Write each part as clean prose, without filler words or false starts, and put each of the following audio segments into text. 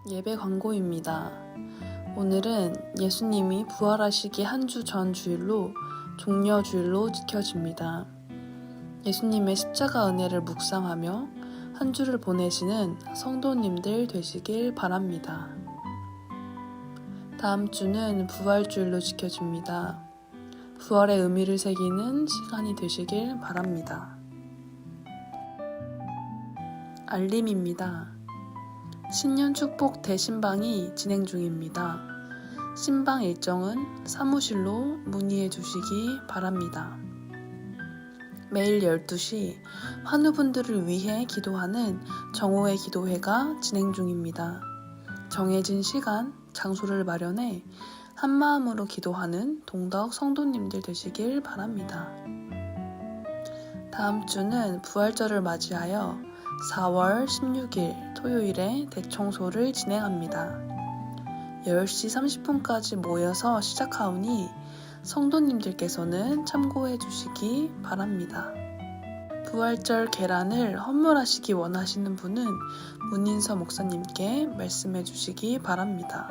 예배 광고입니다. 오늘은 예수님이 부활하시기 한 주 전 주일로 종려 주일로 지켜집니다. 예수님의 십자가 은혜를 묵상하며 한 주를 보내시는 성도님들 되시길 바랍니다. 다음 주는 부활주일로 지켜집니다. 부활의 의미를 새기는 시간이 되시길 바랍니다. 알림입니다. 신년 축복 대신방이 진행 중입니다. 신방 일정은 사무실로 문의해 주시기 바랍니다. 매일 12시 환우분들을 위해 기도하는 정오의 기도회가 진행 중입니다. 정해진 시간, 장소를 마련해 한마음으로 기도하는 동덕 성도님들 되시길 바랍니다. 다음 주는 부활절을 맞이하여 4월 16일 토요일에 대청소를 진행합니다. 10시 30분까지 모여서 시작하오니 성도님들께서는 참고해 주시기 바랍니다. 부활절 계란을 헌물하시기 원하시는 분은 문인서 목사님께 말씀해 주시기 바랍니다.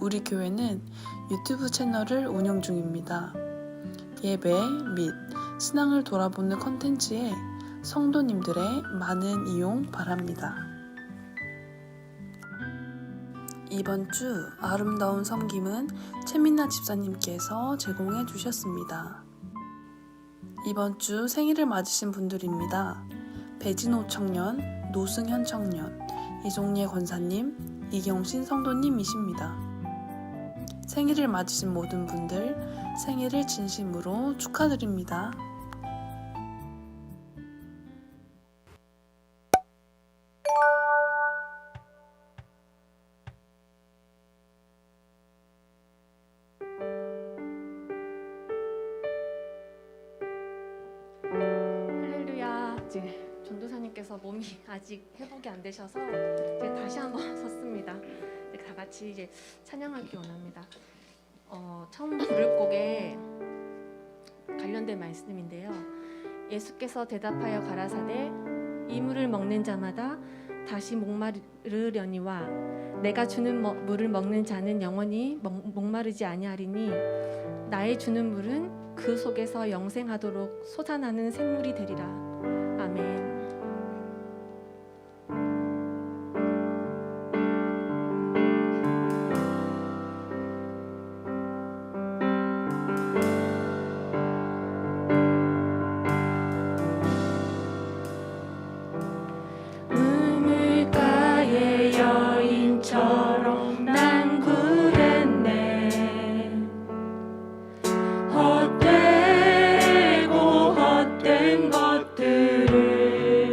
우리 교회는 유튜브 채널을 운영 중입니다. 예배 및 신앙을 돌아보는 컨텐츠에 성도님들의 많은 이용 바랍니다. 이번 주 아름다운 섬김은 최민아 집사님께서 제공해 주셨습니다. 이번 주 생일을 맞으신 분들입니다. 배진호 청년, 노승현 청년, 이종예 권사님, 이경신 성도님이십니다. 생일을 맞으신 모든 분들 생일을 진심으로 축하드립니다. 할렐루야. 이제 전도사님께서 몸이 아직 회복이 안 되셔서 이제 다시 한번 섰습니다. 이제 다 같이 이제 찬양하기 원합니다. 처음 부를 곡에 관련된 말씀인데요. 예수께서 대답하여 가라사대 이 물을 먹는 자마다 다시 목마르려니와 내가 주는 물을 먹는 자는 영원히 목마르지 아니하리니 나의 주는 물은 그 속에서 영생하도록 솟아나는 샘물이 되리라. 아멘. 우물가의 여인처럼 난 구했네. 헛되고 헛된 것들을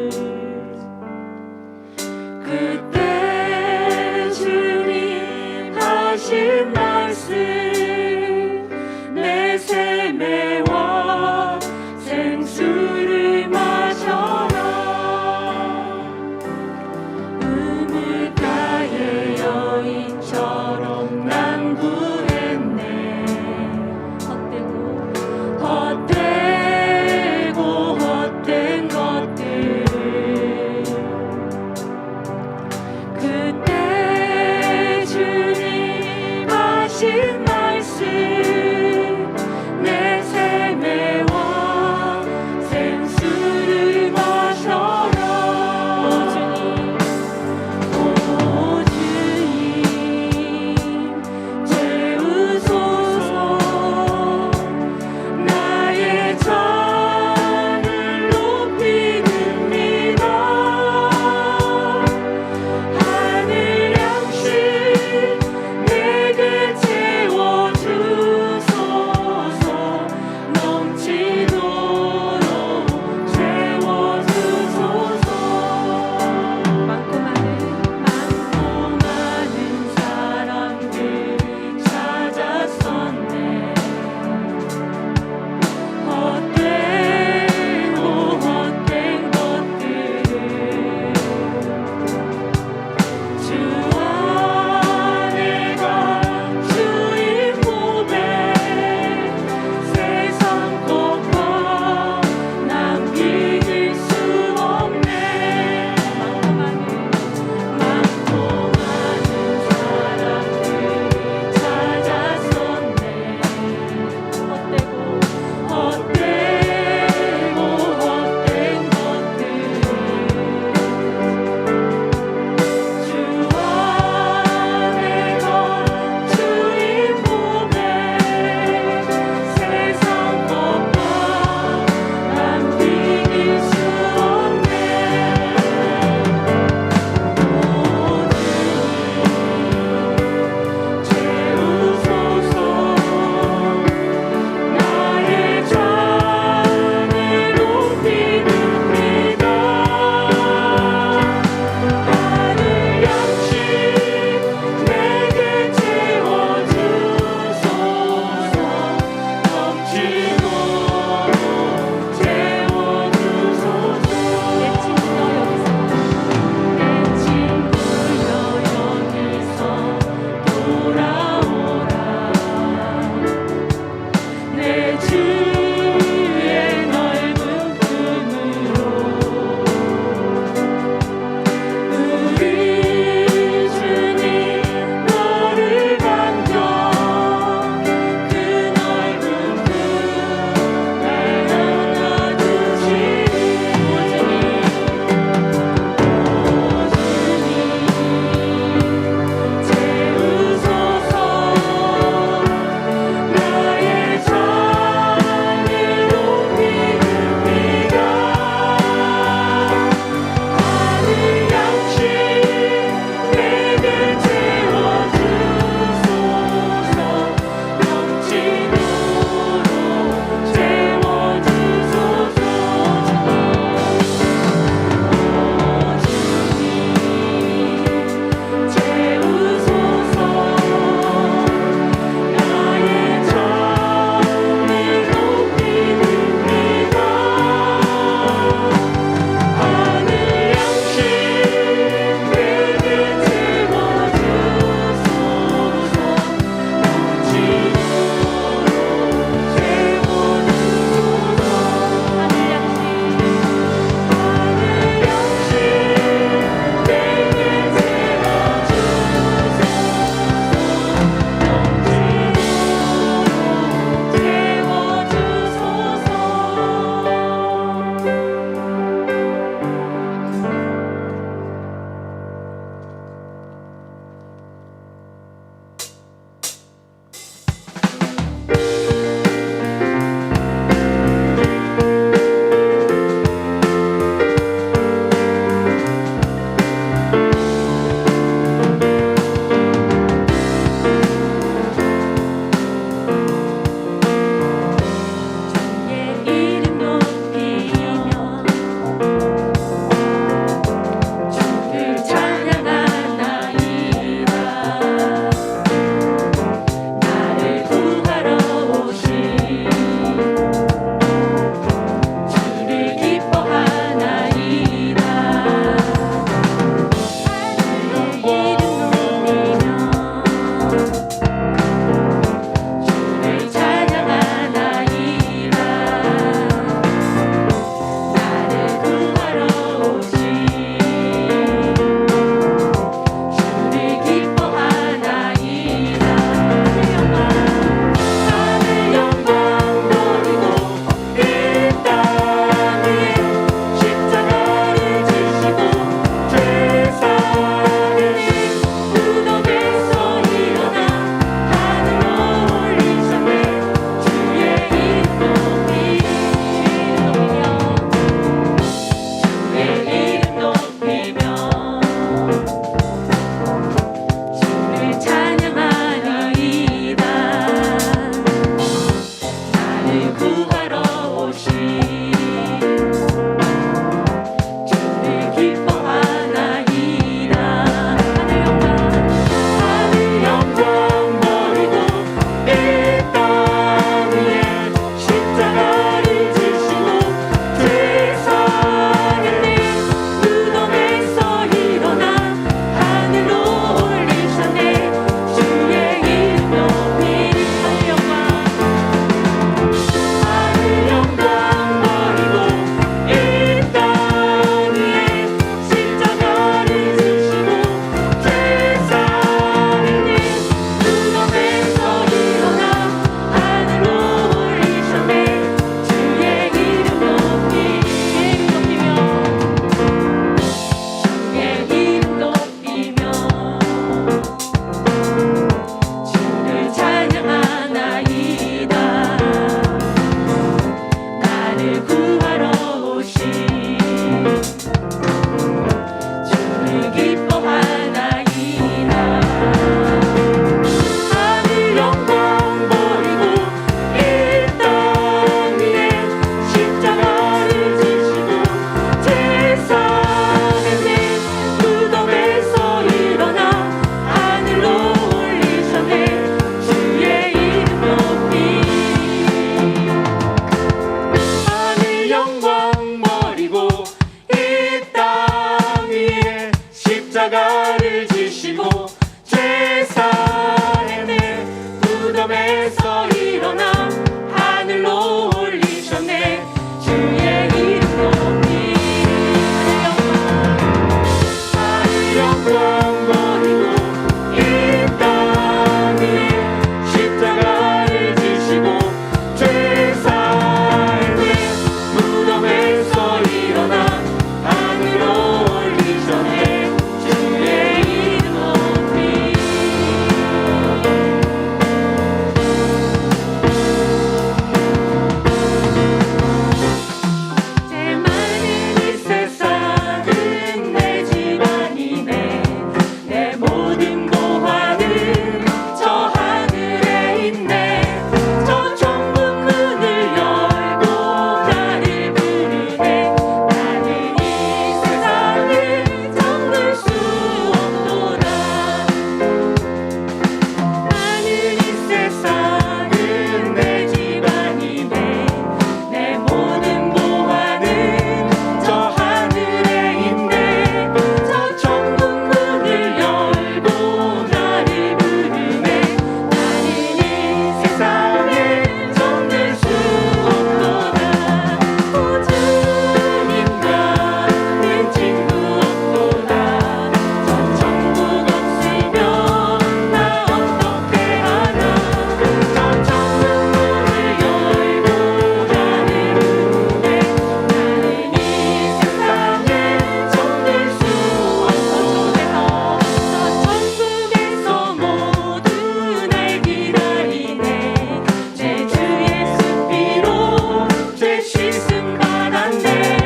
실수만한데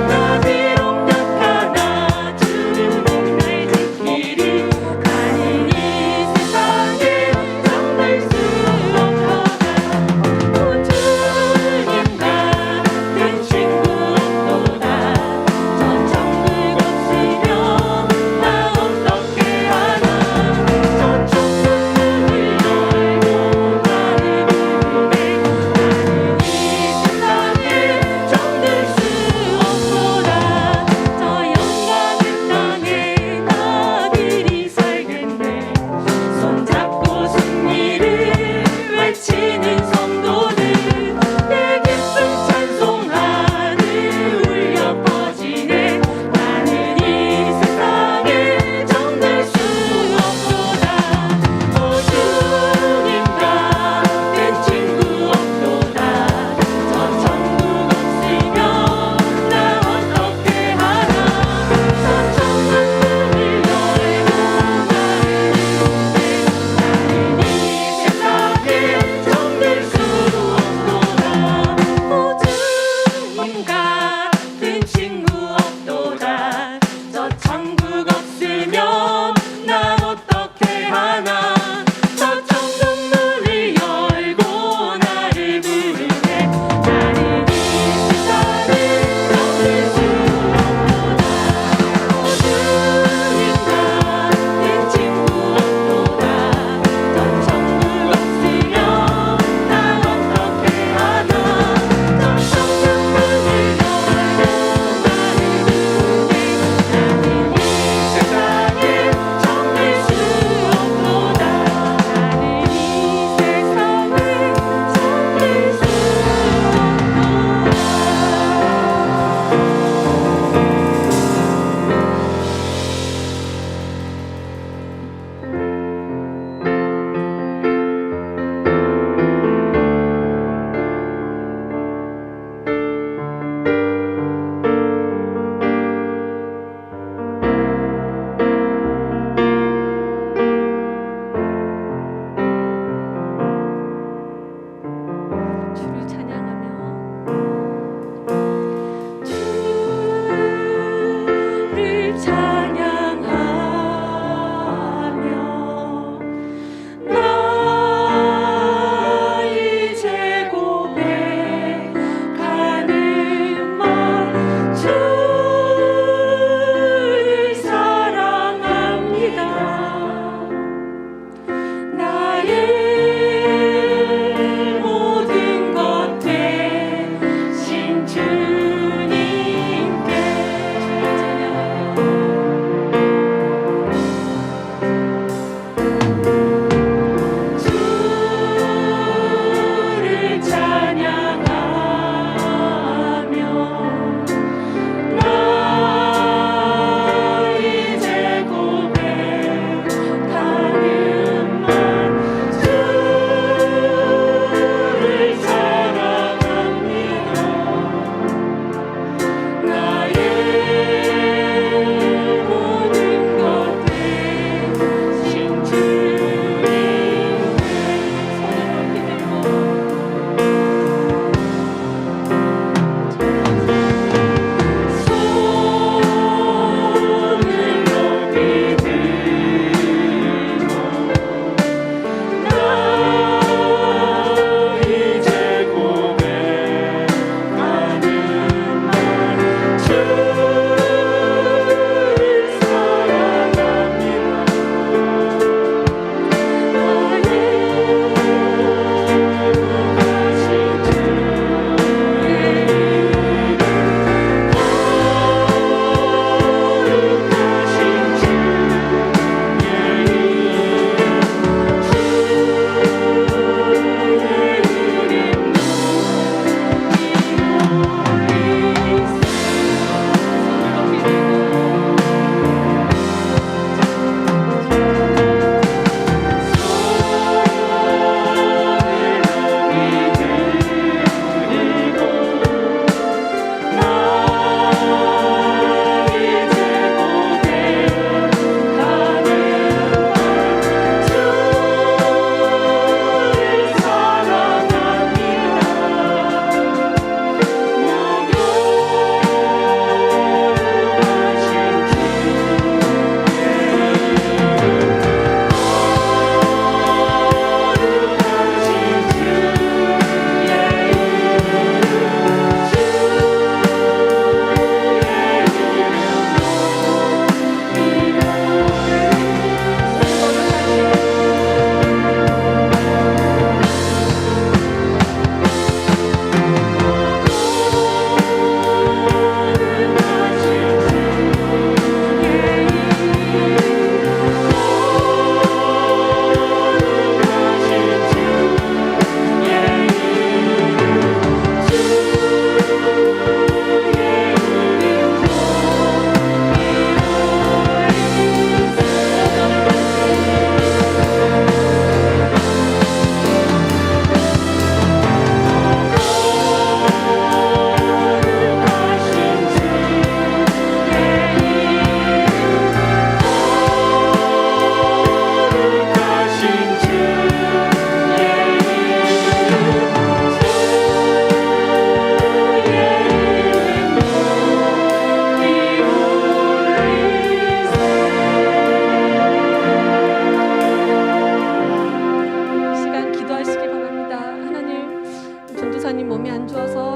나 비록 약하나 주는 날 지키리 가는 이 세상에 정말 수 없도다 주님 같은 친구 없도다 저 천국 없으면 나 어떻게 하나 저 천국을 넓고 가는 길에 나는 이 세상에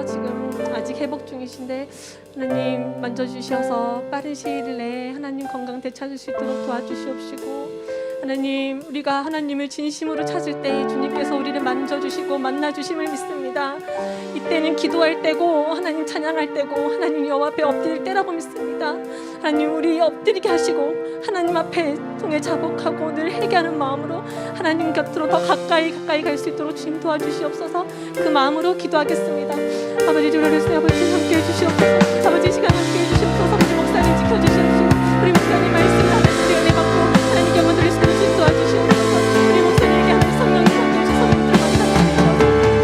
아버지께서 지금 아직 회복 중이신데 하나님 만져주셔서 빠른 시일 내에 하나님 건강 되찾을 수 있도록 도와주시옵시고, 하나님 우리가 하나님을 진심으로 찾을 때 주님께서 우리를 만져주시고 만나주심을 믿습니다. 이때는 기도할 때고 하나님 찬양할 때고 하나님 여호와 앞에 엎드릴 때라고 믿습니다. 하나님 우리 엎드리게 하시고 하나님 앞에 통해 자복하고 늘 회개하는 마음으로 하나님 곁으로 더 가까이 갈 수 있도록 주님 도와주시옵소서. 그 마음으로 기도하겠습니다. 아버지 주를 아버지 함께 해주시옵소서. 아버지 시간 함께 해주시옵소서. 우리 목사님 지켜주시옵시고 우리 목사님 말씀을 하나님께 은혜 받고 하나님께 영광 드릴 수 있도록 주님 도와주시옵소서. 우리 목사님에게 하나님 성령이 함께 해주셔서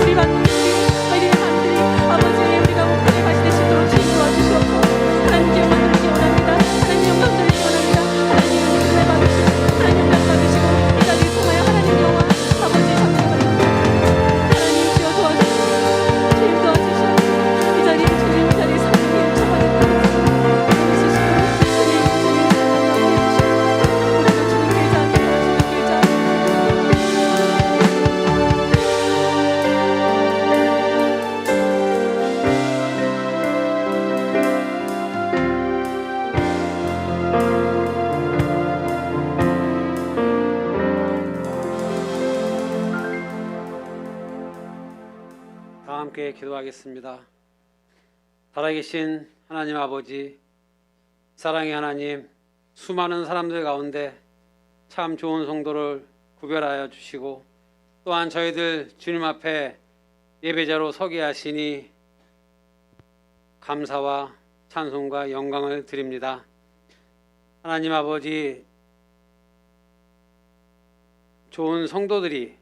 우리 받는 우리 사람들이 아버지 우리가 목사님 같이 되실 수 있도록 주님 도와주시옵소서. 하나님께 영광 드리기 원합니다. 하나님 영광 드리기 원합니다. 하나님 은혜 받으시고 하나님 은혜 받으시고 이 자리를 통하여 하나님 영광 아버지 하나님 주여 도와주시고 주님 도와주시옵소서. 이 자리에 성령님 쳐받는 다 함께 기도하겠습니다. 살아계신 하나님 아버지, 사랑의 하나님, 수많은 사람들 가운데 참 좋은 성도를 구별하여 주시고 또한 저희들 주님 앞에 예배자로 서게 하시니 감사와 찬송과 영광을 드립니다. 하나님 아버지, 좋은 성도들이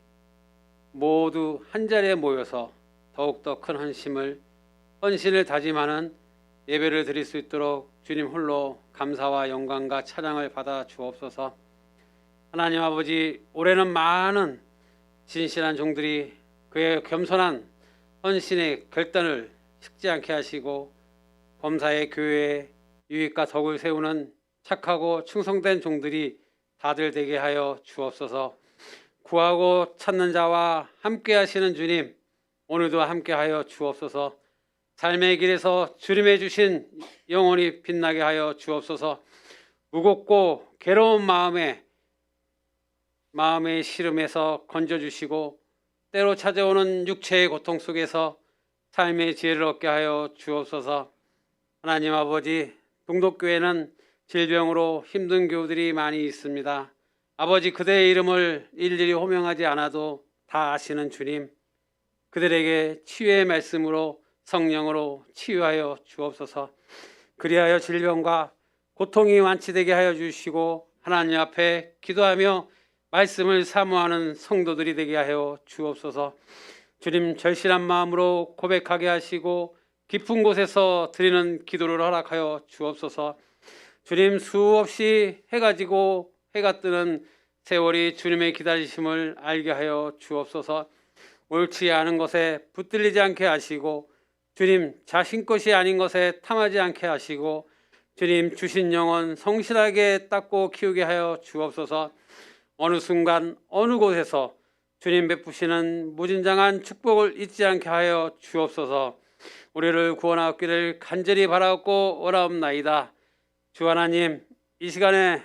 모두 한자리에 모여서 더욱더 큰 헌신을 다짐하는 예배를 드릴 수 있도록 주님 홀로 감사와 영광과 찬양을 받아 주옵소서. 하나님 아버지, 올해는 많은 진실한 종들이 그의 겸손한 헌신의 결단을 식지 않게 하시고 범사의 교회에 유익과 덕을 세우는 착하고 충성된 종들이 다들 되게 하여 주옵소서. 구하고 찾는 자와 함께 하시는 주님, 오늘도 함께하여 주옵소서. 삶의 길에서 주님의 주신 영혼이 빛나게 하여 주옵소서. 무겁고 괴로운 마음의 시름에서 건져주시고 때로 찾아오는 육체의 고통 속에서 삶의 지혜를 얻게 하여 주옵소서. 하나님 아버지, 동독교회는 질병으로 힘든 교우들이 많이 있습니다. 아버지, 그대의 이름을 일일이 호명하지 않아도 다 아시는 주님, 그들에게 치유의 말씀으로 성령으로 치유하여 주옵소서. 그리하여 질병과 고통이 완치되게 하여 주시고 하나님 앞에 기도하며 말씀을 사모하는 성도들이 되게 하여 주옵소서. 주님, 절실한 마음으로 고백하게 하시고 깊은 곳에서 드리는 기도를 허락하여 주옵소서. 주님, 수없이 해가 지고 해가 뜨는 세월이 주님의 기다리심을 알게 하여 주옵소서. 옳지 않은 것에 붙들리지 않게 하시고 주님, 자신 것이 아닌 것에 탐하지 않게 하시고 주님, 주신 영혼 성실하게 닦고 키우게 하여 주옵소서. 어느 순간 어느 곳에서 주님 베푸시는 무진장한 축복을 잊지 않게 하여 주옵소서. 우리를 구원하옵기를 간절히 바라옵고 원하옵나이다. 주 하나님, 이 시간에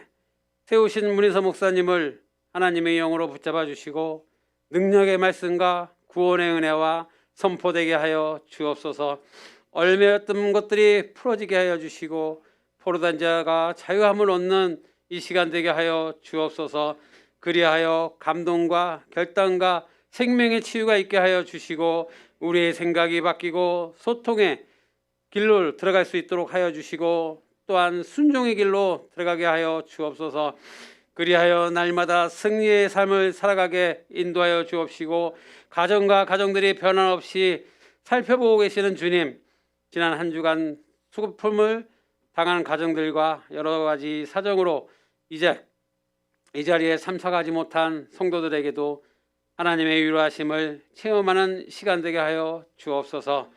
세우신 문희서 목사님을 하나님의 영으로 붙잡아 주시고 능력의 말씀과 구원의 은혜와 선포되게 하여 주옵소서. 얼매였던 것들이 풀어지게 하여 주시고 포로된 자가 자유함을 얻는 이 시간 되게 하여 주옵소서. 그리하여 감동과 결단과 생명의 치유가 있게 하여 주시고 우리의 생각이 바뀌고 소통의 길로 들어갈 수 있도록 하여 주시고 또한 순종의 길로 들어가게 하여 주옵소서. 그리하여 날마다 승리의 삶을 살아가게 인도하여 주옵시고 가정과 가정들이 변함없이 살펴보고 계시는 주님, 지난 한 주간 수고품을 당한 가정들과 여러 가지 사정으로 이제 이 자리에 참석하지 못한 성도들에게도 하나님의 위로하심을 체험하는 시간 되게 하여 주옵소서.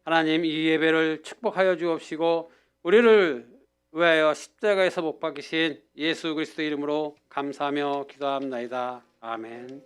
하나님, 이 예배를 축복하여 주옵시고 우리를 위하여 십자가에서 못 박히신 예수 그리스도 이름으로 감사하며 기도합나이다. 아멘.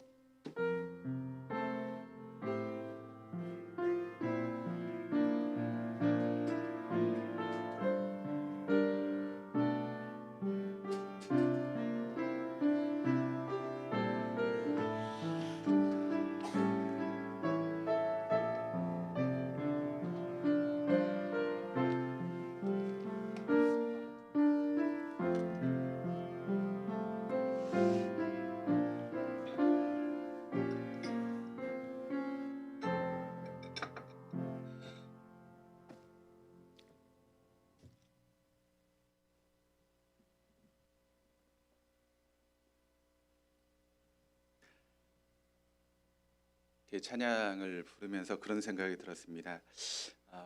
이렇게 찬양을 부르면서 그런 생각이 들었습니다.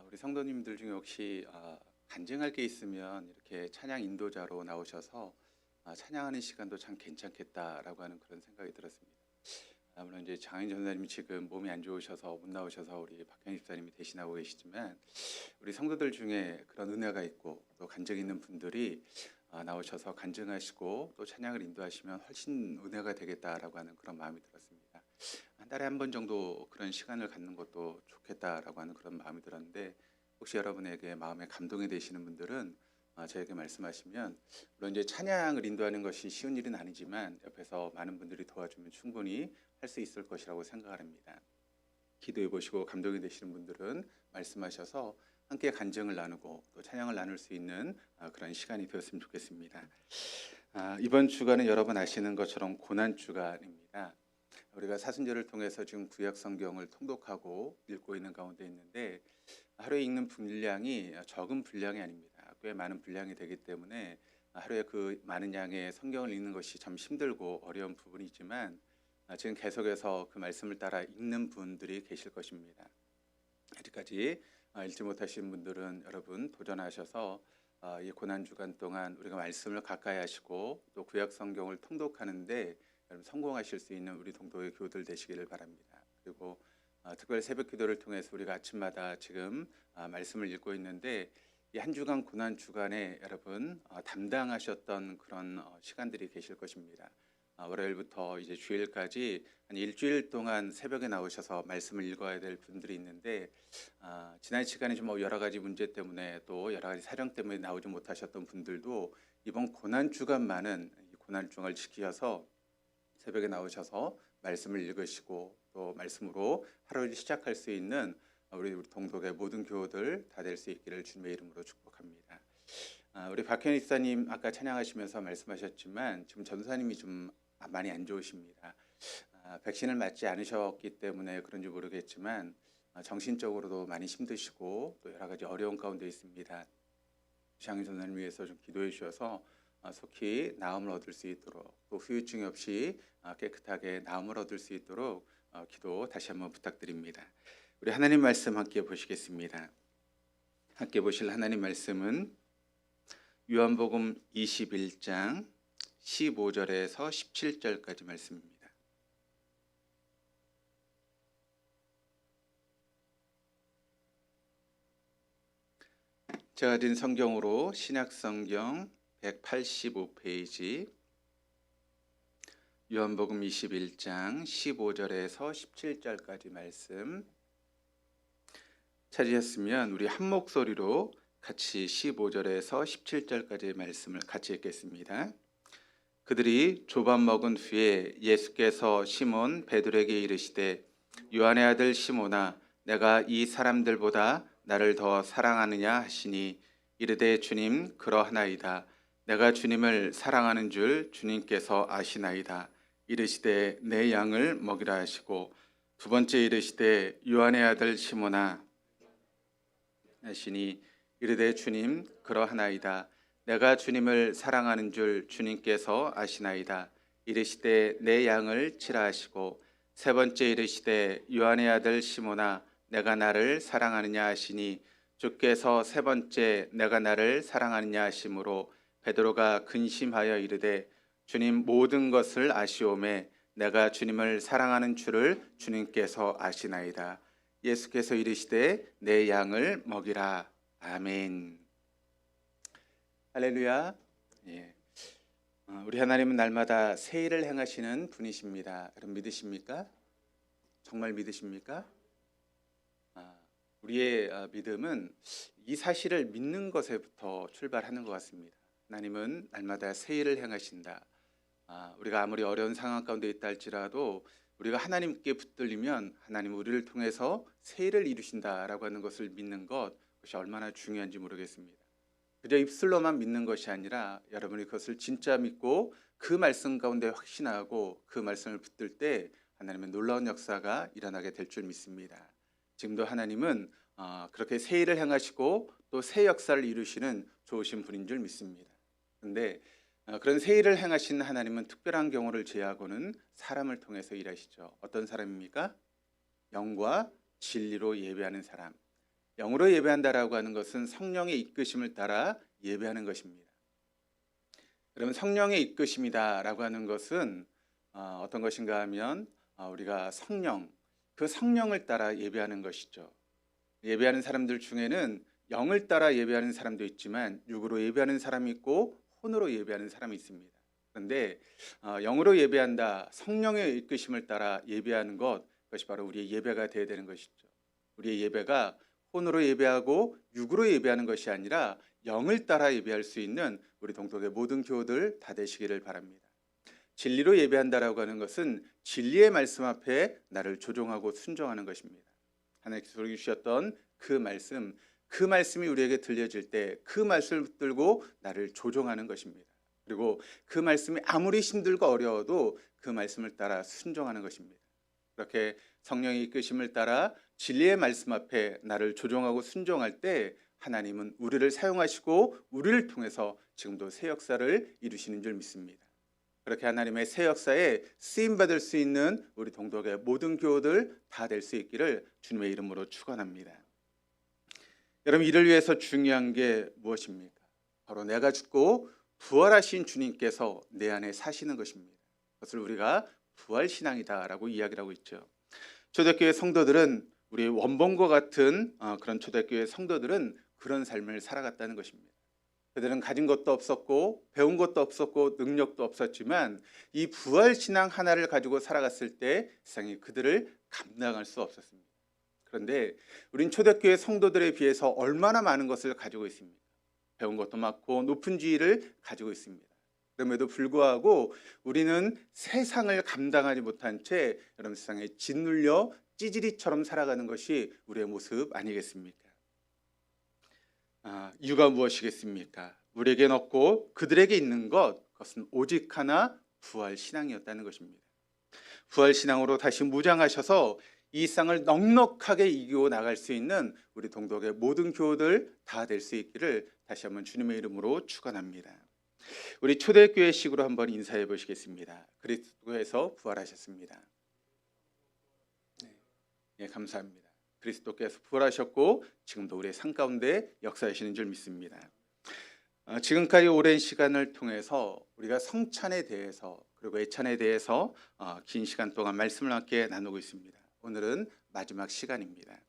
우리 성도님들 중에 혹시 간증할 게 있으면 이렇게 찬양 인도자로 나오셔서 찬양하는 시간도 참 괜찮겠다라고 하는 그런 생각이 들었습니다. 물론 이제 장인 전사님이 지금 몸이 안 좋으셔서 못 나오셔서 우리 박현희 집사님이 대신하고 계시지만 우리 성도들 중에 그런 은혜가 있고 또 간증 있는 분들이 나오셔서 간증하시고 또 찬양을 인도하시면 훨씬 은혜가 되겠다라고 하는 그런 마음이 들었습니다. 한 달에 한 번 정도 그런 시간을 갖는 것도 좋겠다라고 하는 그런 마음이 들었는데 혹시 여러분에게 마음에 감동이 되시는 분들은 저에게 말씀하시면 물론 이제 찬양을 인도하는 것이 쉬운 일은 아니지만 옆에서 많은 분들이 도와주면 충분히 할 수 있을 것이라고 생각을 합니다. 기도해 보시고 감동이 되시는 분들은 말씀하셔서 함께 간증을 나누고 또 찬양을 나눌 수 있는 그런 시간이 되었으면 좋겠습니다. 이번 주간은 여러분 아시는 것처럼 고난 주간입니다. 우리가 사순절을 통해서 지금 구약 성경을 통독하고 읽고 있는 가운데 있는데 하루에 읽는 분량이 적은 분량이 아닙니다. 꽤 많은 분량이 되기 때문에 하루에 그 많은 양의 성경을 읽는 것이 참 힘들고 어려운 부분이 있지만 지금 계속해서 그 말씀을 따라 읽는 분들이 계실 것입니다. 아직까지 읽지 못하신 분들은 여러분 도전하셔서 이 고난 주간 동안 우리가 말씀을 가까이 하시고 또 구약 성경을 통독하는데 여러분 성공하실 수 있는 우리 동도의 교우들 되시기를 바랍니다. 그리고 특별 새벽 기도를 통해서 우리가 아침마다 지금 말씀을 읽고 있는데 이 한 주간 고난 주간에 여러분 담당하셨던 그런 시간들이 계실 것입니다. 월요일부터 이제 주일까지 한 일주일 동안 새벽에 나오셔서 말씀을 읽어야 될 분들이 있는데 지난 시간에 좀 여러 가지 문제 때문에 또 여러 가지 사정 때문에 나오지 못하셨던 분들도 이번 고난 주간만은 이 고난 주간을 지키셔서 새벽에 나오셔서 말씀을 읽으시고 또 말씀으로 하루를 시작할 수 있는 우리 동독의 모든 교우들 다 될 수 있기를 주님의 이름으로 축복합니다. 우리 박현희 집사님 아까 찬양하시면서 말씀하셨지만 지금 전도사님이 좀 많이 안 좋으십니다. 백신을 맞지 않으셨기 때문에 그런지 모르겠지만 정신적으로도 많이 힘드시고 또 여러 가지 어려운 가운데 있습니다. 장인 전도사님 위해서 좀 기도해 주셔서 속히 나음을 얻을 수 있도록 또 후유증이 없이 깨끗하게 나음을 얻을 수 있도록 기도 다시 한번 부탁드립니다. 우리 하나님 말씀 함께 보시겠습니다. 함께 보실 하나님 말씀은 요한복음 21장 15절에서 17절까지 말씀입니다. 제가 든 성경으로 신약성경 185페이지 요한복음 21장 15절에서 17절까지 말씀 찾으셨으면 우리 한 목소리로 같이 15절에서 17절까지의 말씀을 같이 읽겠습니다. 그들이 조밥 먹은 후에 예수께서 시몬 베드로에게 이르시되 요한의 아들 시몬아 내가 이 사람들보다 나를 더 사랑하느냐 하시니 이르되 주님 그러하나이다. 내가 주님을 사랑하는 줄 주님께서 아시나이다. 이르시되 내 양을 먹이라 하시고 두 번째 이르시되 요한의 아들 시몬아 하시니 이르되 주님 그러하나이다. 내가 주님을 사랑하는 줄 주님께서 아시나이다. 이르시되 내 양을 치라 하시고 세 번째 이르시되 요한의 아들 시몬아 내가 나를 사랑하느냐 하시니 주께서 세 번째 내가 나를 사랑하느냐 하심으로 베드로가 근심하여 이르되 주님 모든 것을 아시오매 내가 주님을 사랑하는 줄을 주님께서 아시나이다. 예수께서 이르시되 내 양을 먹이라. 아멘. 할렐루야. 예. 우리 하나님은 날마다 새 일을 행하시는 분이십니다. 여러분 믿으십니까? 정말 믿으십니까? 우리의 믿음은 이 사실을 믿는 것에부터 출발하는 것 같습니다. 하나님은 날마다 새 일을 행하신다. 우리가 아무리 어려운 상황 가운데 있다 할지라도 우리가 하나님께 붙들리면 하나님 우리를 통해서 새 일을 이루신다라고 하는 것을 믿는 것이 얼마나 중요한지 모르겠습니다. 그저 입술로만 믿는 것이 아니라 여러분이 그것을 진짜 믿고 그 말씀 가운데 확신하고 그 말씀을 붙들 때 하나님의 놀라운 역사가 일어나게 될 줄 믿습니다. 지금도 하나님은 그렇게 새 일을 행하시고 또 새 역사를 이루시는 좋으신 분인 줄 믿습니다. 그런데 그런 새 일을 행하신 하나님은 특별한 경우를 제하고는 사람을 통해서 일하시죠. 어떤 사람입니까? 영과 진리로 예배하는 사람. 영으로 예배한다라고 하는 것은 성령의 이끄심을 따라 예배하는 것입니다. 그러면 성령의 이끄심이다라고 하는 것은 어떤 것인가 하면 우리가 그 성령을 따라 예배하는 것이죠. 예배하는 사람들 중에는 영을 따라 예배하는 사람도 있지만 육으로 예배하는 사람이 있고 혼으로 예배하는 사람이 있습니다. 그런데 영으로 예배한다, 성령의 이끄심을 따라 예배하는 그것이 바로 우리의 예배가 되어야 되는 것이죠. 우리의 예배가 혼으로 예배하고 육으로 예배하는 것이 아니라 영을 따라 예배할 수 있는 우리 동독의 모든 교우들 다 되시기를 바랍니다. 진리로 예배한다라고 하는 것은 진리의 말씀 앞에 나를 조종하고 순종하는 것입니다. 하나님께서 우리에게 주셨던 그 말씀이 우리에게 들려질 때 그 말씀을 붙들고 나를 조종하는 것입니다. 그리고 그 말씀이 아무리 힘들고 어려워도 그 말씀을 따라 순종하는 것입니다. 그렇게 성령의 이끄심을 따라 진리의 말씀 앞에 나를 조종하고 순종할 때 하나님은 우리를 사용하시고 우리를 통해서 지금도 새 역사를 이루시는 줄 믿습니다. 그렇게 하나님의 새 역사에 쓰임받을 수 있는 우리 동독의 모든 교우들 다 될 수 있기를 주님의 이름으로 축원합니다. 여러분, 이를 위해서 중요한 게 무엇입니까? 바로 내가 죽고 부활하신 주님께서 내 안에 사시는 것입니다. 그것을 우리가 부활신앙이다라고 이야기를 하고 있죠. 초대교회 성도들은 우리 원본과 같은 그런 초대교회 성도들은 그런 삶을 살아갔다는 것입니다. 그들은 가진 것도 없었고 배운 것도 없었고 능력도 없었지만 이 부활신앙 하나를 가지고 살아갔을 때 세상이 그들을 감당할 수 없었습니다. 그런데 우린 초대교회 성도들에 비해서 얼마나 많은 것을 가지고 있습니까? 배운 것도 많고 높은 지위를 가지고 있습니다. 그럼에도 불구하고 우리는 세상을 감당하지 못한 채 여러분 세상에 짓눌려 찌질이처럼 살아가는 것이 우리의 모습 아니겠습니까? 이유가 무엇이겠습니까? 우리에겐 없고 그들에게 있는 그것은 오직 하나 부활신앙이었다는 것입니다. 부활신앙으로 다시 무장하셔서 이 세상을 넉넉하게 이기고 나갈 수 있는 우리 동독의 모든 교우들 다 될 수 있기를 다시 한번 주님의 이름으로 축원합니다. 우리 초대교회식으로 한번 인사해 보시겠습니다. 그리스도에서 부활하셨습니다. 네, 감사합니다. 그리스도께서 부활하셨고 지금도 우리의 삶 가운데 역사하시는 줄 믿습니다. 지금까지 오랜 시간을 통해서 우리가 성찬에 대해서 그리고 애찬에 대해서 긴 시간 동안 말씀을 함께 나누고 있습니다. 오늘은 마지막 시간입니다.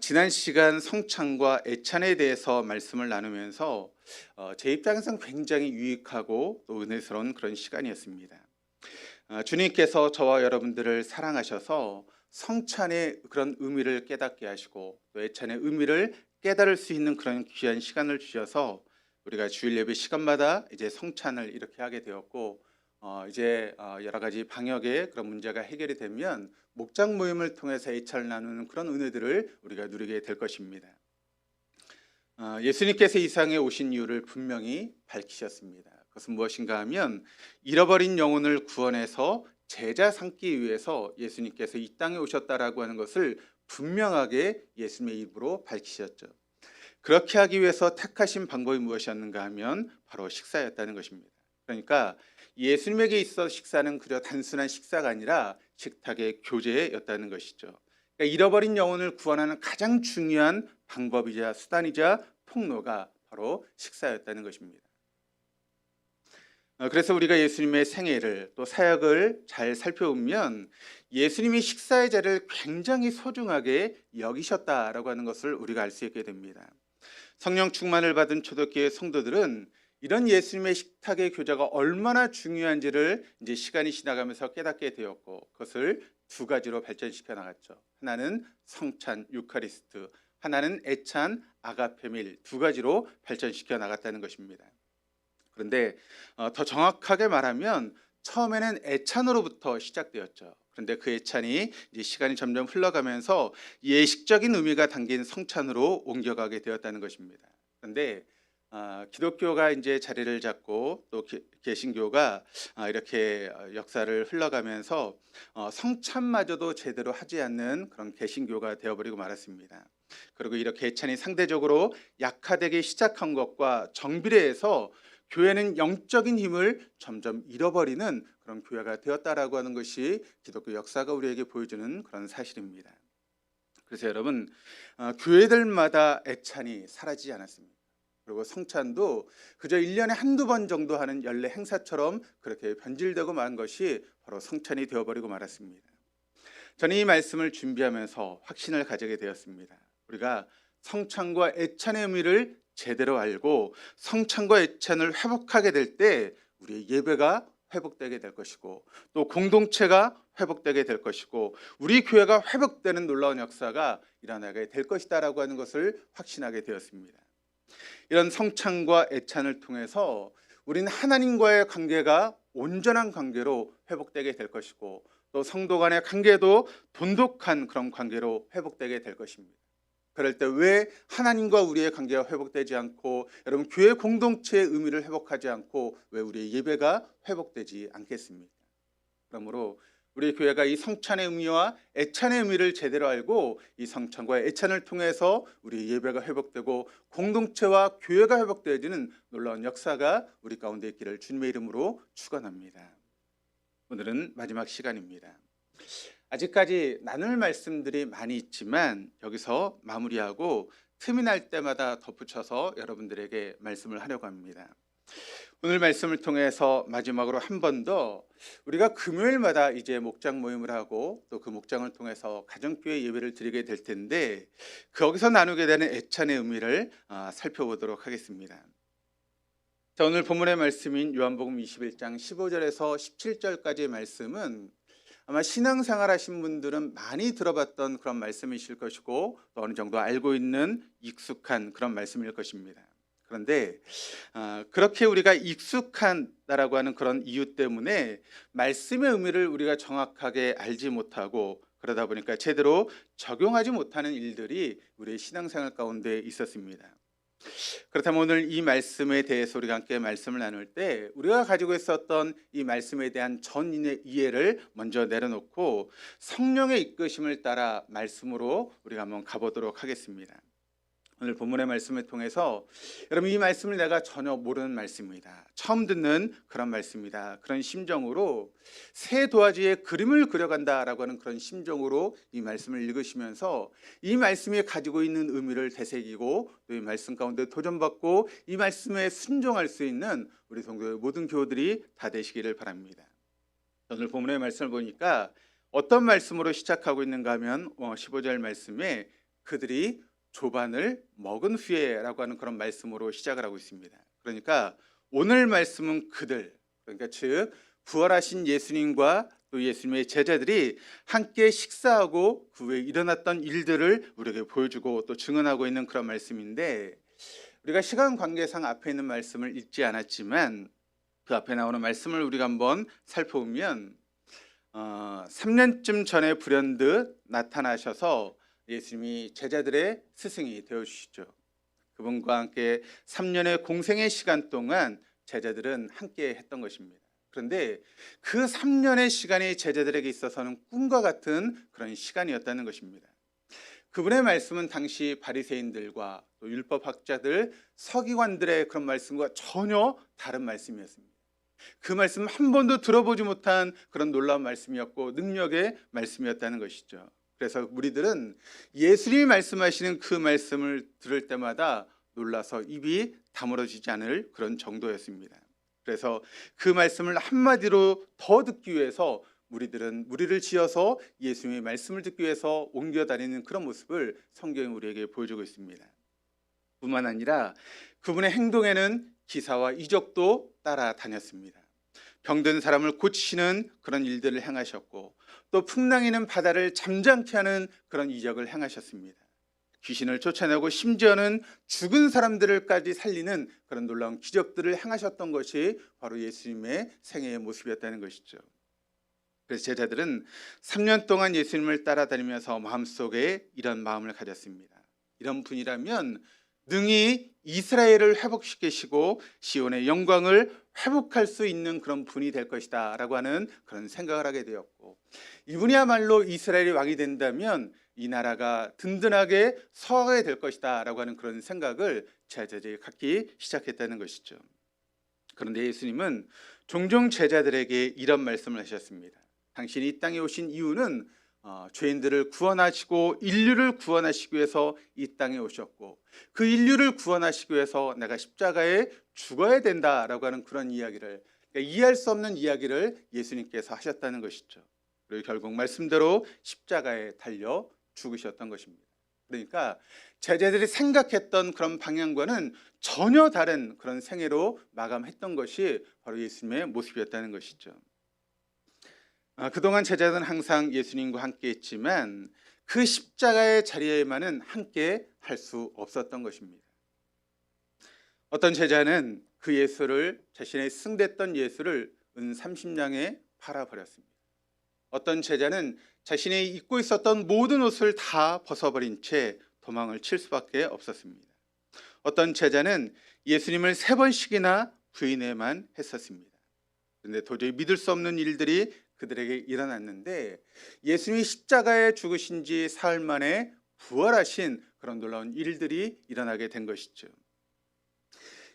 지난 시간 성찬과 애찬에 대해서 말씀을 나누면서 제 입장에서는 굉장히 유익하고 또 은혜스러운 그런 시간이었습니다. 주님께서 저와 여러분들을 사랑하셔서 성찬의 그런 의미를 깨닫게 하시고 또 애찬의 의미를 깨달을 수 있는 그런 귀한 시간을 주셔서 우리가 주일 예배 시간마다 이제 성찬을 이렇게 하게 되었고 이제 여러 가지 방역의 그런 문제가 해결이 되면 목장 모임을 통해서 애찬을 나누는 그런 은혜들을 우리가 누리게 될 것입니다. 예수님께서 이 세상에 오신 이유를 분명히 밝히셨습니다. 그것은 무엇인가 하면 잃어버린 영혼을 구원해서 제자 삼기 위해서 예수님께서 이 땅에 오셨다라고 하는 것을 분명하게 예수님의 입으로 밝히셨죠. 그렇게 하기 위해서 택하신 방법이 무엇이었는가 하면 바로 식사였다는 것입니다. 그러니까 예수님에게 있어 식사는 그저 단순한 식사가 아니라 식탁의 교제였다는 것이죠. 그러니까 잃어버린 영혼을 구원하는 가장 중요한 방법이자 수단이자 통로가 바로 식사였다는 것입니다. 그래서 우리가 예수님의 생애를 또 사역을 잘 살펴보면 예수님이 식사의 자리를 굉장히 소중하게 여기셨다라고 하는 것을 우리가 알 수 있게 됩니다. 성령 충만을 받은 초대교회 성도들은 이런 예수님의 식탁의 교제가 얼마나 중요한지를 이제 시간이 지나가면서 깨닫게 되었고 그것을 두 가지로 발전시켜 나갔죠. 하나는 성찬 유카리스트, 하나는 애찬 아가페밀, 두 가지로 발전시켜 나갔다는 것입니다. 그런데 더 정확하게 말하면 처음에는 애찬으로부터 시작되었죠. 그런데 그 애찬이 이제 시간이 점점 흘러가면서 예식적인 의미가 담긴 성찬으로 옮겨가게 되었다는 것입니다. 그런데 기독교가 이제 자리를 잡고 또 개신교가 이렇게 역사를 흘러가면서 성찬마저도 제대로 하지 않는 그런 개신교가 되어버리고 말았습니다. 그리고 이렇게 애찬이 상대적으로 약화되기 시작한 것과 정비례해서 교회는 영적인 힘을 점점 잃어버리는 그런 교회가 되었다라고 하는 것이 기독교 역사가 우리에게 보여주는 그런 사실입니다. 그래서 여러분, 교회들마다 애찬이 사라지지 않았습니다. 그리고 성찬도 그저 1년에 한두 번 정도 하는 연례 행사처럼 그렇게 변질되고 만 것이 바로 성찬이 되어버리고 말았습니다. 저는 이 말씀을 준비하면서 확신을 가지게 되었습니다. 우리가 성찬과 애찬의 의미를 제대로 알고 성찬과 애찬을 회복하게 될 때 우리의 예배가 회복되게 될 것이고, 또 공동체가 회복되게 될 것이고, 우리 교회가 회복되는 놀라운 역사가 일어나게 될 것이다라고 하는 것을 확신하게 되었습니다. 이런 성찬과 애찬을 통해서 우리는 하나님과의 관계가 온전한 관계로 회복되게 될 것이고, 또 성도 간의 관계도 돈독한 그런 관계로 회복되게 될 것입니다. 그럴 때 왜 하나님과 우리의 관계가 회복되지 않고, 여러분 교회 공동체의 의미를 회복하지 않고 왜 우리의 예배가 회복되지 않겠습니까? 그러므로 우리 교회가 이 성찬의 의미와 애찬의 의미를 제대로 알고 이 성찬과 애찬을 통해서 우리 예배가 회복되고 공동체와 교회가 회복되어지는 놀라운 역사가 우리 가운데 있기를 주님의 이름으로 축원합니다. 오늘은 마지막 시간입니다. 아직까지 나눌 말씀들이 많이 있지만 여기서 마무리하고 틈이 날 때마다 덧붙여서 여러분들에게 말씀을 하려고 합니다. 오늘 말씀을 통해서 마지막으로 한 번 더 우리가 금요일마다 이제 목장 모임을 하고 또 그 목장을 통해서 가정교회 예배를 드리게 될 텐데, 거기서 나누게 되는 애찬의 의미를 살펴보도록 하겠습니다. 자, 오늘 본문의 말씀인 요한복음 21장 15절에서 17절까지의 말씀은 아마 신앙생활 하신 분들은 많이 들어봤던 그런 말씀이실 것이고, 또 어느 정도 알고 있는 익숙한 그런 말씀일 것입니다. 그런데 그렇게 우리가 익숙하다라고 하는 그런 이유 때문에 말씀의 의미를 우리가 정확하게 알지 못하고, 그러다 보니까 제대로 적용하지 못하는 일들이 우리의 신앙생활 가운데 있었습니다. 그렇다면 오늘 이 말씀에 대해서 우리가 함께 말씀을 나눌 때 우리가 가지고 있었던 이 말씀에 대한 전 이해를 먼저 내려놓고 성령의 이끄심을 따라 말씀으로 우리가 한번 가보도록 하겠습니다. 오늘 본문의 말씀을 통해서 여러분, 이 말씀을 내가 전혀 모르는 말씀입니다. 처음 듣는 그런 말씀입니다. 그런 심정으로 새 도화지에 그림을 그려간다라고 하는 그런 심정으로 이 말씀을 읽으시면서 이 말씀이 가지고 있는 의미를 되새기고 또 이 말씀 가운데 도전받고 이 말씀에 순종할 수 있는 우리 성도의 모든 교우들이 다 되시기를 바랍니다. 오늘 본문의 말씀을 보니까 어떤 말씀으로 시작하고 있는가 하면 15절 말씀에 그들이 조반을 먹은 후에라고 하는 그런 말씀으로 시작을 하고 있습니다. 그러니까 오늘 말씀은 그들, 그러니까 즉 부활하신 예수님과 또 예수님의 제자들이 함께 식사하고 그 후에 일어났던 일들을 우리에게 보여주고 또 증언하고 있는 그런 말씀인데, 우리가 시간 관계상 앞에 있는 말씀을 읽지 않았지만 그 앞에 나오는 말씀을 우리가 한번 살펴보면 3년쯤 전에 불현듯 나타나셔서 예수님이 제자들의 스승이 되어주시죠. 그분과 함께 3년의 공생의 시간 동안 제자들은 함께 했던 것입니다. 그런데 그 3년의 시간이 제자들에게 있어서는 꿈과 같은 그런 시간이었다는 것입니다. 그분의 말씀은 당시 바리새인들과 또 율법학자들, 서기관들의 그런 말씀과 전혀 다른 말씀이었습니다. 그 말씀 한 번도 들어보지 못한 그런 놀라운 말씀이었고 능력의 말씀이었다는 것이죠. 그래서 우리들은 예수님이 말씀하시는 그 말씀을 들을 때마다 놀라서 입이 다물어지지 않을 그런 정도였습니다. 그래서 그 말씀을 한마디로 더 듣기 위해서 우리들은 무리를 지어서 예수님의 말씀을 듣기 위해서 옮겨 다니는 그런 모습을 성경이 우리에게 보여주고 있습니다. 뿐만 아니라 그분의 행동에는 기사와 이적도 따라다녔습니다. 병든 사람을 고치시는 그런 일들을 행하셨고, 또 풍랑이는 바다를 잠잠케 하는 그런 이적을 행하셨습니다. 귀신을 쫓아내고 심지어는 죽은 사람들을까지 살리는 그런 놀라운 기적들을 행하셨던 것이 바로 예수님의 생애의 모습이었다는 것이죠. 그래서 제자들은 3년 동안 예수님을 따라다니면서 마음속에 이런 마음을 가졌습니다. 이런 분이라면 능히 이스라엘을 회복시키시고 시온의 영광을 회복할 수 있는 그런 분이 될 것이다 라고 하는 그런 생각을 하게 되었고, 이분이야말로 이스라엘이 왕이 된다면 이 나라가 든든하게 서가게 될 것이다 라고 하는 그런 생각을 제자들이 갖기 시작했다는 것이죠. 그런데 예수님은 종종 제자들에게 이런 말씀을 하셨습니다. 당신이 이 땅에 오신 이유는 죄인들을 구원하시고 인류를 구원하시기 위해서 이 땅에 오셨고, 그 인류를 구원하시기 위해서 내가 십자가에 죽어야 된다라고 하는 그런 이야기를, 그러니까 이해할 수 없는 이야기를 예수님께서 하셨다는 것이죠. 그리고 결국 말씀대로 십자가에 달려 죽으셨던 것입니다. 그러니까 제자들이 생각했던 그런 방향과는 전혀 다른 그런 생애로 마감했던 것이 바로 예수님의 모습이었다는 것이죠. 그동안 제자들은 항상 예수님과 함께 했지만 그 십자가의 자리에만은 함께 할 수 없었던 것입니다. 어떤 제자는 그 예수를, 자신의 승됐던 예수를 은 30냥에 팔아버렸습니다. 어떤 제자는 자신이 입고 있었던 모든 옷을 다 벗어버린 채 도망을 칠 수밖에 없었습니다. 어떤 제자는 예수님을 3번씩이나 부인해만 했었습니다. 그런데 도저히 믿을 수 없는 일들이 그들에게 일어났는데 예수님이 십자가에 죽으신 지 사흘 만에 부활하신 그런 놀라운 일들이 일어나게 된 것이죠.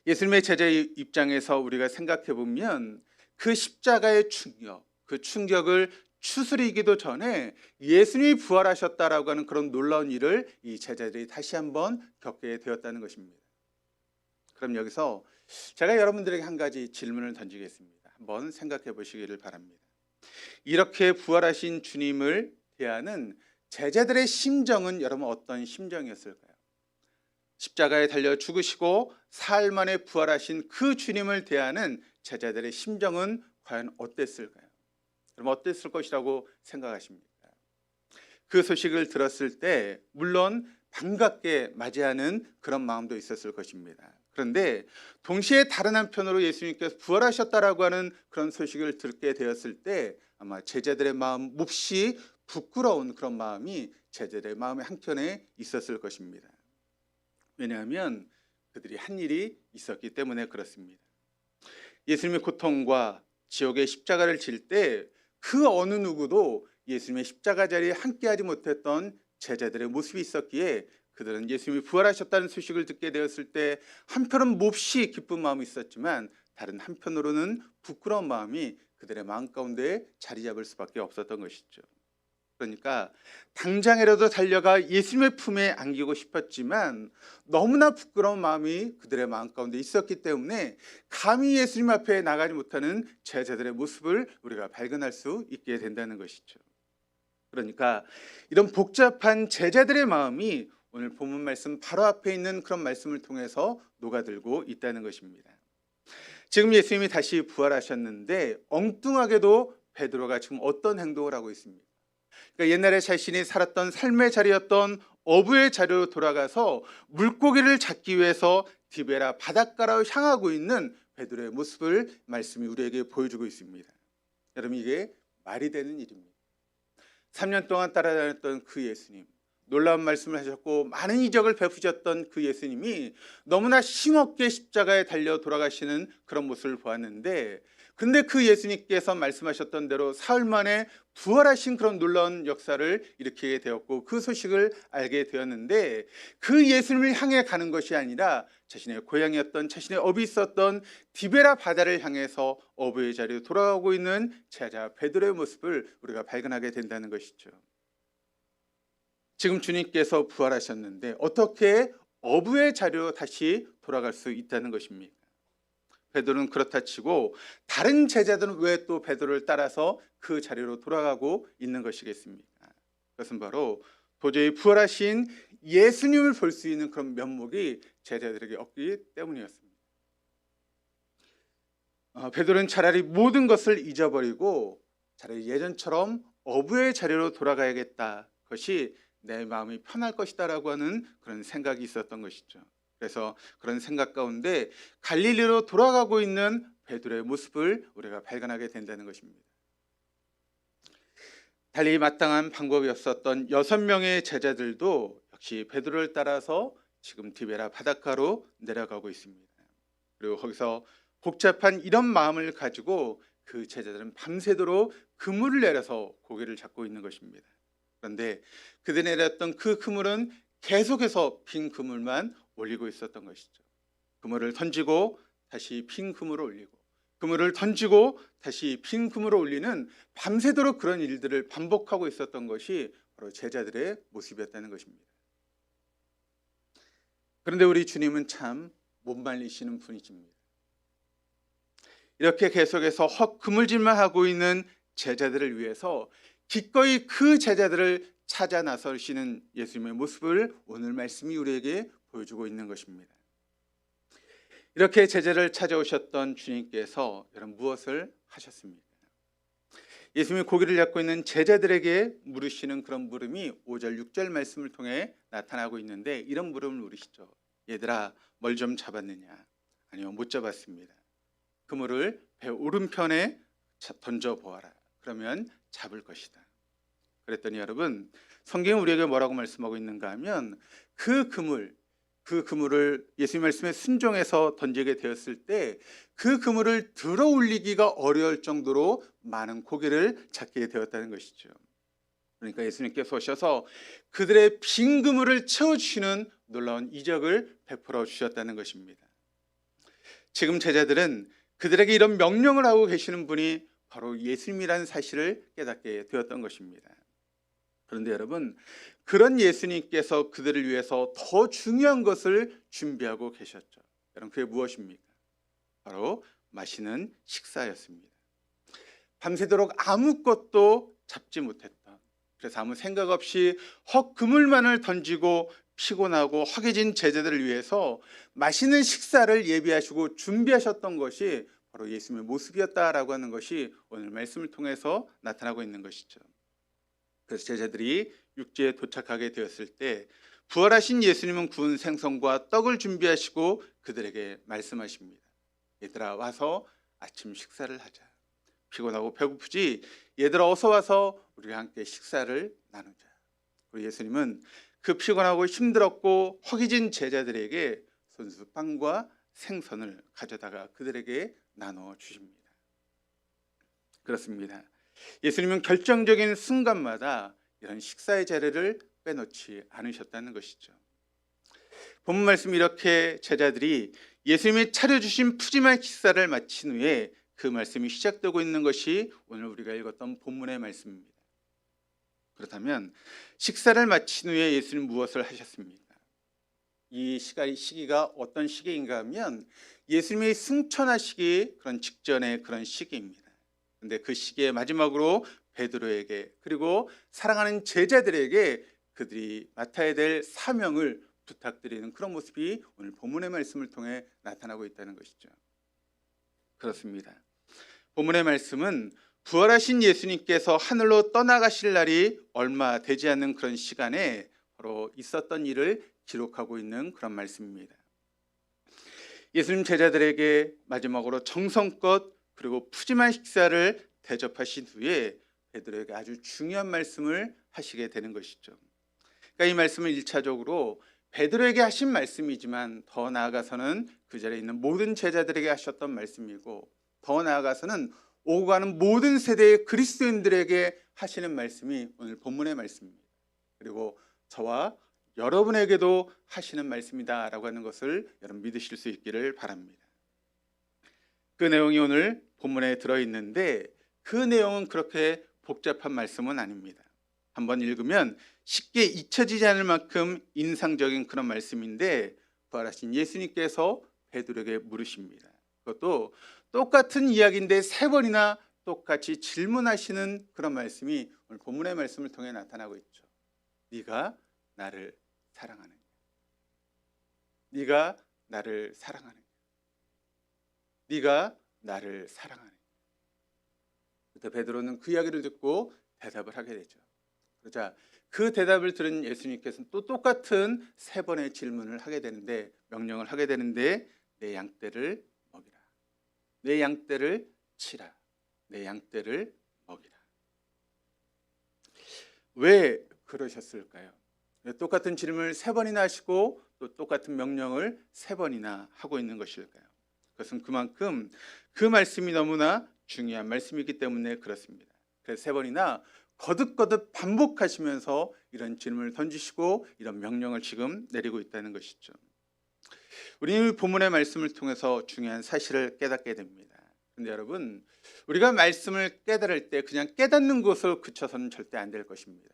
예수님의 제자의 입장에서 우리가 생각해 보면 그 십자가의 충격, 그 충격을 추스리기도 전에 예수님이 부활하셨다라고 하는 그런 놀라운 일을 이 제자들이 다시 한번 겪게 되었다는 것입니다. 그럼 여기서 제가 여러분들에게 한 가지 질문을 던지겠습니다. 한번 생각해 보시기를 바랍니다. 이렇게 부활하신 주님을 대하는 제자들의 심정은 여러분 어떤 심정이었을까요? 십자가에 달려 죽으시고 사흘 만에 부활하신 그 주님을 대하는 제자들의 심정은 과연 어땠을까요? 그럼 어땠을 것이라고 생각하십니까? 그 소식을 들었을 때 물론 반갑게 맞이하는 그런 마음도 있었을 것입니다. 그런데 동시에 다른 한편으로 예수님께서 부활하셨다라고 하는 그런 소식을 듣게 되었을 때 아마 제자들의 마음 몹시 부끄러운 그런 마음이 제자들의 마음의 한켠에 있었을 것입니다. 왜냐하면 그들이 한 일이 있었기 때문에 그렇습니다. 예수님의 고통과 지옥의 십자가를 질 때 그 어느 누구도 예수님의 십자가 자리에 함께하지 못했던 제자들의 모습이 있었기에 그들은 예수님이 부활하셨다는 소식을 듣게 되었을 때 한편은 몹시 기쁜 마음이 있었지만 다른 한편으로는 부끄러운 마음이 그들의 마음 가운데 자리 잡을 수밖에 없었던 것이죠. 그러니까 당장이라도 달려가 예수님의 품에 안기고 싶었지만 너무나 부끄러운 마음이 그들의 마음 가운데 있었기 때문에 감히 예수님 앞에 나가지 못하는 제자들의 모습을 우리가 발견할 수 있게 된다는 것이죠. 그러니까 이런 복잡한 제자들의 마음이 오늘 본문 말씀 바로 앞에 있는 그런 말씀을 통해서 녹아들고 있다는 것입니다. 지금 예수님이 다시 부활하셨는데 엉뚱하게도 베드로가 지금 어떤 행동을 하고 있습니까? 그러니까 옛날에 자신이 살았던 삶의 자리였던 어부의 자리로 돌아가서 물고기를 잡기 위해서 디베라 바닷가로 향하고 있는 베드로의 모습을 말씀이 우리에게 보여주고 있습니다. 여러분 이게 말이 되는 일입니다. 3년 동안 따라다녔던 그 예수님, 놀라운 말씀을 하셨고 많은 이적을 베푸셨던 그 예수님이 너무나 힘없게 십자가에 달려 돌아가시는 그런 모습을 보았는데 근데 그 예수님께서 말씀하셨던 대로 사흘 만에 부활하신 그런 놀라운 역사를 일으키게 되었고 그 소식을 알게 되었는데 그 예수님을 향해 가는 것이 아니라 자신의 고향이었던 자신의 업이 있었던 디베라 바다를 향해서 어부의 자리로 돌아가고 있는 제자 베드로의 모습을 우리가 발견하게 된다는 것이죠. 지금 주님께서 부활하셨는데 어떻게 어부의 자리로 다시 돌아갈 수 있다는 것입니까? 베드로는 그렇다 치고 다른 제자들은 왜 또 베드로를 따라서 그 자리로 돌아가고 있는 것이겠습니까? 그것은 바로 도저히 부활하신 예수님을 볼 수 있는 그런 면목이 제자들에게 없기 때문이었습니다. 베드로는 차라리 모든 것을 잊어버리고 차라리 예전처럼 어부의 자리로 돌아가야겠다. 그것이 내 마음이 편할 것이다라고 하는 그런 생각이 있었던 것이죠. 그래서 그런 생각 가운데 갈릴리로 돌아가고 있는 베드로의 모습을 우리가 발견하게 된다는 것입니다. 달리 마땅한 방법이 없었던 6명의 제자들도 역시 베드로를 따라서 지금 디베라 바닷가로 내려가고 있습니다. 그리고 거기서 복잡한 이런 마음을 가지고 그 제자들은 밤새도록 그물을 내려서 고기를 잡고 있는 것입니다. 그런데 그들이 내렸던 그 그물은 계속해서 빈 그물만 올리고 있었던 것이죠. 그물을 던지고 다시 빈 그물을 올리고 그물을 던지고 다시 빈 그물을 올리는 밤새도록 그런 일들을 반복하고 있었던 것이 바로 제자들의 모습이었다는 것입니다. 그런데 우리 주님은 참 못 말리시는 분이십니다. 이렇게 계속해서 그물질만 하고 있는 제자들을 위해서 기꺼이 그 제자들을 찾아 나서시는 예수님의 모습을 오늘 말씀이 우리에게 보여주고 있는 것입니다. 이렇게 제자를 찾아오셨던 주님께서 여러분 무엇을 하셨습니까? 예수님이 고기를 잡고 있는 제자들에게 물으시는 그런 물음이 5절 6절 말씀을 통해 나타나고 있는데, 이런 물음을 물으시죠. 얘들아, 뭘 좀 잡았느냐? 아니요, 못 잡았습니다. 그물을 배 오른편에 던져보아라. 그러면 잡을 것이다. 그랬더니 여러분, 성경이 우리에게 뭐라고 말씀하고 있는가 하면 그 그물을 예수님 말씀에 순종해서 던지게 되었을 때 그 그물을 들어 올리기가 어려울 정도로 많은 고기를 잡게 되었다는 것이죠. 그러니까 예수님께서 오셔서 그들의 빈 그물을 채워주시는 놀라운 이적을 베풀어 주셨다는 것입니다. 지금 제자들은 그들에게 이런 명령을 하고 계시는 분이 바로 예수님이라는 사실을 깨닫게 되었던 것입니다. 그런데 여러분, 그런 예수님께서 그들을 위해서 더 중요한 것을 준비하고 계셨죠. 여러분, 그게 무엇입니까? 바로 맛있는 식사였습니다. 밤새도록 아무것도 잡지 못했던, 그래서 아무 생각 없이 그물만을 던지고 피곤하고 허기진 제자들을 위해서 맛있는 식사를 예비하시고 준비하셨던 것이 바로 예수님의 모습이었다라고 하는 것이 오늘 말씀을 통해서 나타나고 있는 것이죠. 그래서 제자들이 육지에 도착하게 되었을 때 부활하신 예수님은 구운 생선과 떡을 준비하시고 그들에게 말씀하십니다. 얘들아, 와서 아침 식사를 하자. 피곤하고 배고프지? 얘들아, 어서 와서 우리와 함께 식사를 나누자. 우리 예수님은 그 피곤하고 힘들었고 허기진 제자들에게 손수 빵과 생선을 가져다가 그들에게 나눠 주십니다. 그렇습니다. 예수님은 결정적인 순간마다 이런 식사의 자리를 빼놓지 않으셨다는 것이죠. 본문 말씀, 이렇게 제자들이 예수님이 차려주신 푸짐한 식사를 마친 후에 그 말씀이 시작되고 있는 것이 오늘 우리가 읽었던 본문의 말씀입니다. 그렇다면 식사를 마친 후에 예수님 무엇을 하셨습니까? 이 시기가 어떤 시기인가 하면 예수님이 승천하시기 그런 직전의 그런 시기입니다. 그런데 그 시기의 마지막으로 베드로에게, 그리고 사랑하는 제자들에게 그들이 맡아야 될 사명을 부탁드리는 그런 모습이 오늘 본문의 말씀을 통해 나타나고 있다는 것이죠. 그렇습니다. 본문의 말씀은 부활하신 예수님께서 하늘로 떠나가실 날이 얼마 되지 않는 그런 시간에 바로 있었던 일을 기록하고 있는 그런 말씀입니다. 예수님 제자들에게 마지막으로 정성껏 그리고 푸짐한 식사를 대접하신 후에 베드로에게 아주 중요한 말씀을 하시게 되는 것이죠. 그러니까 이 말씀은 1차적으로 베드로에게 하신 말씀이지만 더 나아가서는 그 자리에 있는 모든 제자들에게 하셨던 말씀이고, 더 나아가서는 오고 가는 모든 세대의 그리스도인들에게 하시는 말씀이 오늘 본문의 말씀입니다. 그리고 저와 여러분에게도 하시는 말씀이다라고 하는 것을 여러분 믿으실 수 있기를 바랍니다. 그 내용이 오늘 본문에 들어있는데 그 내용은 그렇게 복잡한 말씀은 아닙니다. 한번 읽으면 쉽게 잊혀지지 않을 만큼 인상적인 그런 말씀인데, 부활하신 예수님께서 베드로에게 물으십니다. 그것도 똑같은 이야기인데 3번이나 똑같이 질문하시는 그런 말씀이 오늘 본문의 말씀을 통해 나타나고 있죠. 네가 나를 사랑하느냐? 네가 나를 사랑하느냐? 네가 나를 사랑하느냐? 그때 베드로는 그 이야기를 듣고 대답을 하게 되죠. 그러자 그 대답을 들은 예수님께서는 또 똑같은 3번의 질문을 하게 되는데, 명령을 하게 되는데, 내 양떼를 먹이라. 내 양떼를 치라. 내 양떼를 먹이라. 왜 그러셨을까요? 왜 똑같은 질문을 3번이나 하시고 또 똑같은 명령을 3번이나 하고 있는 것일까요? 그것은 그만큼 그 말씀이 너무나 중요한 말씀이기 때문에 그렇습니다. 그래서 3번이나 거듭거듭 반복하시면서 이런 질문을 던지시고 이런 명령을 지금 내리고 있다는 것이죠. 우리는 본문의 말씀을 통해서 중요한 사실을 깨닫게 됩니다. 근데 여러분, 우리가 말씀을 깨달을 때 그냥 깨닫는 것으로 그쳐서는 절대 안 될 것입니다.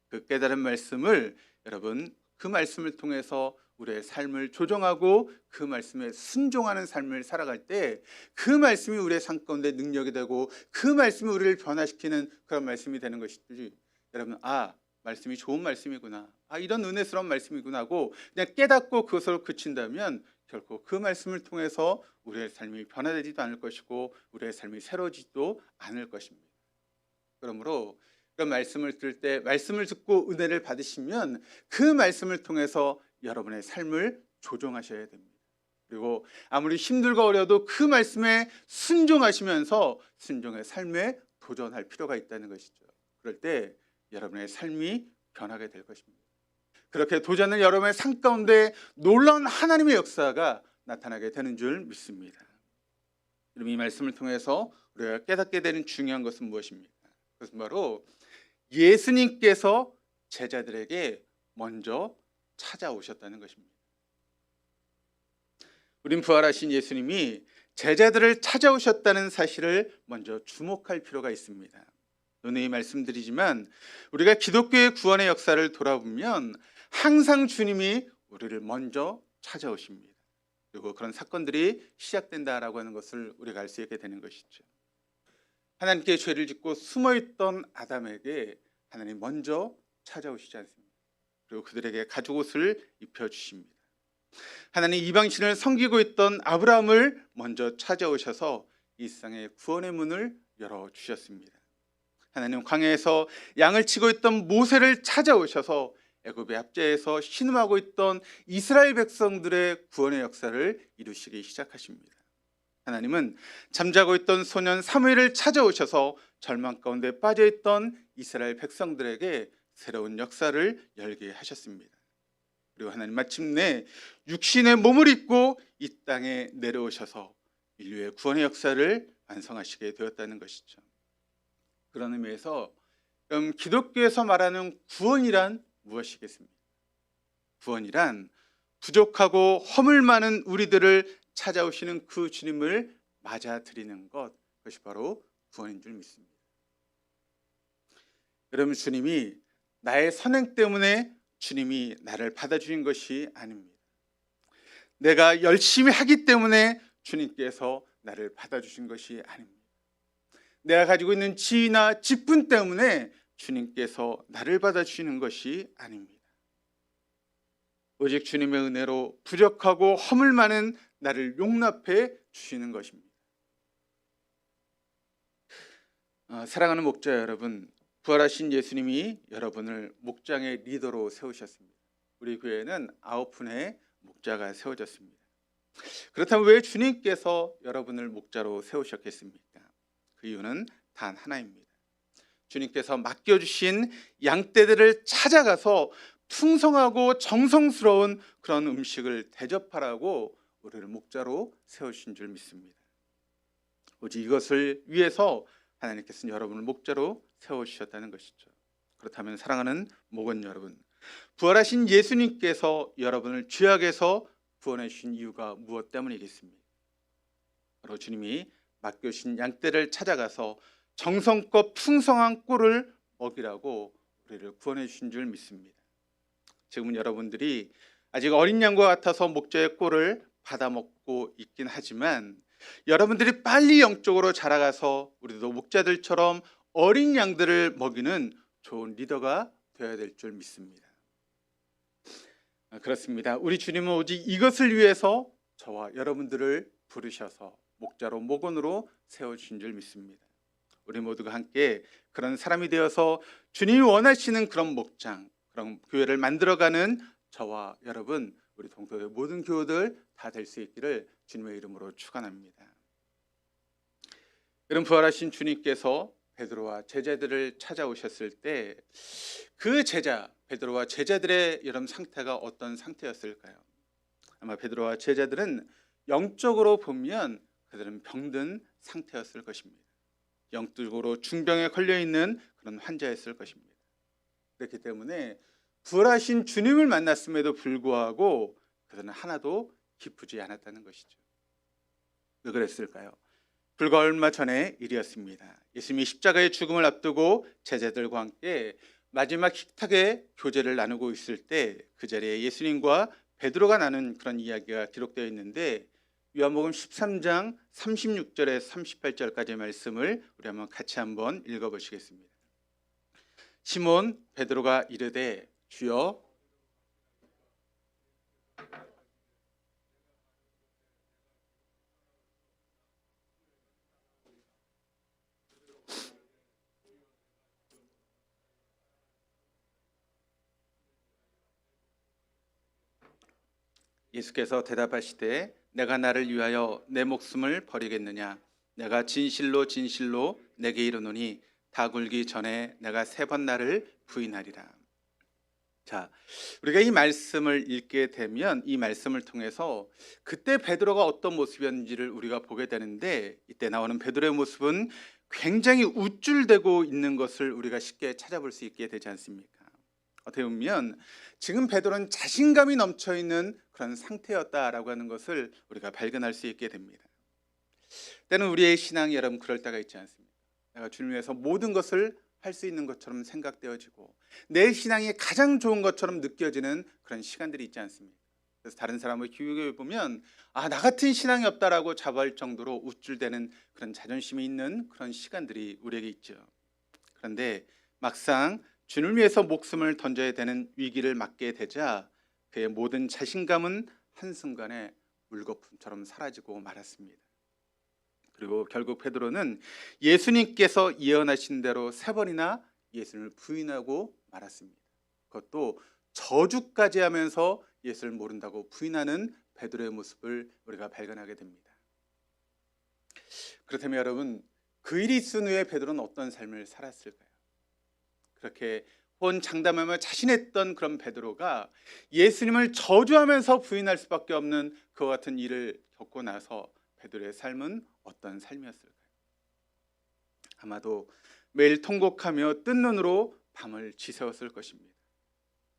그 깨달은 말씀을 여러분, 그 말씀을 통해서 우리의 삶을 조정하고 그 말씀에 순종하는 삶을 살아갈 때 그 말씀이 우리의 삶 가운데 능력이 되고 그 말씀이 우리를 변화시키는 그런 말씀이 되는 것이지, 여러분, 말씀이 좋은 말씀이구나, 이런 은혜스러운 말씀이구나 하고 그냥 깨닫고 그것으로 그친다면 결코 그 말씀을 통해서 우리의 삶이 변화되지도 않을 것이고 우리의 삶이 새로워지지도 않을 것입니다. 그러므로 그런 말씀을 들을 때 말씀을 듣고 은혜를 받으시면 그 말씀을 통해서 여러분의 삶을 조정하셔야 됩니다. 그리고 아무리 힘들고 어려도 그 말씀에 순종하시면서 순종의 삶에 도전할 필요가 있다는 것이죠. 그럴 때 여러분의 삶이 변하게 될 것입니다. 그렇게 도전을 여러분의 삶 가운데 놀라운 하나님의 역사가 나타나게 되는 줄 믿습니다. 여러분, 이 말씀을 통해서 우리가 깨닫게 되는 중요한 것은 무엇입니까? 그것은 바로 예수님께서 제자들에게 먼저 찾아오셨다는 것입니다. 우린 부활하신 예수님이 제자들을 찾아오셨다는 사실을 먼저 주목할 필요가 있습니다. 오늘 이 말씀드리지만 우리가 기독교의 구원의 역사를 돌아보면 항상 주님이 우리를 먼저 찾아오십니다. 그리고 그런 사건들이 시작된다라고 하는 것을 우리가 알 수 있게 되는 것이죠. 하나님께 죄를 짓고 숨어있던 아담에게 하나님 먼저 찾아오시지 않습니다. 그리고 그들에게 가죽옷을 입혀주십니다. 하나님 이방신을 섬기고 있던 아브라함을 먼저 찾아오셔서 이 세상의 구원의 문을 열어주셨습니다. 하나님 광야에서 양을 치고 있던 모세를 찾아오셔서 애굽의 압제에서 신음하고 있던 이스라엘 백성들의 구원의 역사를 이루시기 시작하십니다. 하나님은 잠자고 있던 소년 사무엘을 찾아오셔서 절망 가운데 빠져있던 이스라엘 백성들에게 새로운 역사를 열게 하셨습니다. 그리고 하나님 마침내 육신의 몸을 입고 이 땅에 내려오셔서 인류의 구원의 역사를 완성하시게 되었다는 것이죠. 그런 의미에서 그럼 기독교에서 말하는 구원이란 무엇이겠습니까? 구원이란 부족하고 허물 많은 우리들을 찾아오시는 그 주님을 맞아들이는 것, 그것이 바로 구원인 줄 믿습니다. 여러분, 주님이 나의 선행 때문에 주님이 나를 받아주신 것이 아닙니다. 내가 열심히 하기 때문에 주님께서 나를 받아주신 것이 아닙니다. 내가 가지고 있는 지위나 직분 때문에 주님께서 나를 받아주시는 것이 아닙니다. 오직 주님의 은혜로 부족하고 허물 많은 나를 용납해 주시는 것입니다. 사랑하는 목자 여러분, 부활하신 예수님이 여러분을 목장의 리더로 세우셨습니다. 우리 교회에는 9분의 목자가 세워졌습니다. 그렇다면 왜 주님께서 여러분을 목자로 세우셨겠습니까? 그 이유는 단 하나입니다. 주님께서 맡겨주신 양떼들을 찾아가서 풍성하고 정성스러운 그런 음식을 대접하라고 우리를 목자로 세우신 줄 믿습니다. 오직 이것을 위해서 하나님께서는 여러분을 목자로 세워주셨다는 것이죠. 그렇다면 사랑하는 목원 여러분, 부활하신 예수님께서 여러분을 죄악에서 구원해 주신 이유가 무엇 때문이겠습니까? 바로 주님이 맡겨주신 양떼를 찾아가서 정성껏 풍성한 꿀을 먹이라고 우리를 구원해 주신 줄 믿습니다. 지금은 여러분들이 아직 어린 양과 같아서 목자의 꿀을 받아먹고 있긴 하지만 여러분들이 빨리 영적으로 자라가서 우리도 목자들처럼 어린 양들을 먹이는 좋은 리더가 되어야 될 줄 믿습니다. 그렇습니다. 우리 주님은 오직 이것을 위해서 저와 여러분들을 부르셔서 목자로 목원으로 세워주신 줄 믿습니다. 우리 모두가 함께 그런 사람이 되어서 주님이 원하시는 그런 목장, 그런 교회를 만들어가는 저와 여러분, 우리 동서의 모든 교우들 다 될 수 있기를 주님의 이름으로 축원합니다. 여러분, 부활하신 주님께서 베드로와 제자들을 찾아오셨을 때 그 베드로와 제자들의 여러분 상태가 어떤 상태였을까요? 아마 베드로와 제자들은 영적으로 보면 그들은 병든 상태였을 것입니다. 영적으로 중병에 걸려있는 그런 환자였을 것입니다. 그렇기 때문에 부활하신 주님을 만났음에도 불구하고 그들은 하나도 기쁘지 않았다는 것이죠. 왜 그랬을까요? 불과 얼마 전의 일이었습니다. 예수님이 십자가의 죽음을 앞두고 제자들과 함께 마지막 식탁에 교제를 나누고 있을 때 그 자리에 예수님과 베드로가 나눈 그런 이야기가 기록되어 있는데, 요한복음 13장 36절에서 38절까지의 말씀을 우리 한번 같이 한번 읽어보시겠습니다. 시몬 베드로가 이르되 주여, 예수께서 대답하시되 내가 나를 위하여 내 목숨을 버리겠느냐? 내가 진실로 진실로 내게 이르노니 다 굴기 전에 내가 3번 나를 부인하리라. 자, 우리가 이 말씀을 읽게 되면 이 말씀을 통해서 그때 베드로가 어떤 모습이었는지를 우리가 보게 되는데, 이때 나오는 베드로의 모습은 굉장히 우쭐대고 있는 것을 우리가 쉽게 찾아볼 수 있게 되지 않습니까? 어떻게 보면 지금 베드로는 자신감이 넘쳐 있는 그런 상태였다라고 하는 것을 우리가 발견할 수 있게 됩니다. 때는 우리의 신앙이 여러분 그럴 때가 있지 않습니까? 내가 주님을 위해서 모든 것을 할 수 있는 것처럼 생각되어지고 내 신앙이 가장 좋은 것처럼 느껴지는 그런 시간들이 있지 않습니까? 그래서 다른 사람을 기웃겨 보면 나 같은 신앙이 없다라고 자부할 정도로 우쭐대는 그런 자존심이 있는 그런 시간들이 우리에게 있죠. 그런데 막상 주님을 위해서 목숨을 던져야 되는 위기를 맞게 되자 그의 모든 자신감은 한순간에 물거품처럼 사라지고 말았습니다. 그리고 결국 베드로는 예수님께서 예언하신 대로 3번이나 예수님을 부인하고 말았습니다. 그것도 저주까지 하면서 예수를 모른다고 부인하는 베드로의 모습을 우리가 발견하게 됩니다. 그렇다면 여러분, 그 일이 있은 후에 베드로는 어떤 삶을 살았을까요? 그렇게 호언장담하며 자신했던 그런 베드로가 예수님을 저주하면서 부인할 수밖에 없는 그와 같은 일을 겪고 나서 베드로의 삶은 어떤 삶이었을까요? 아마도 매일 통곡하며 뜬 눈으로 밤을 지새웠을 것입니다.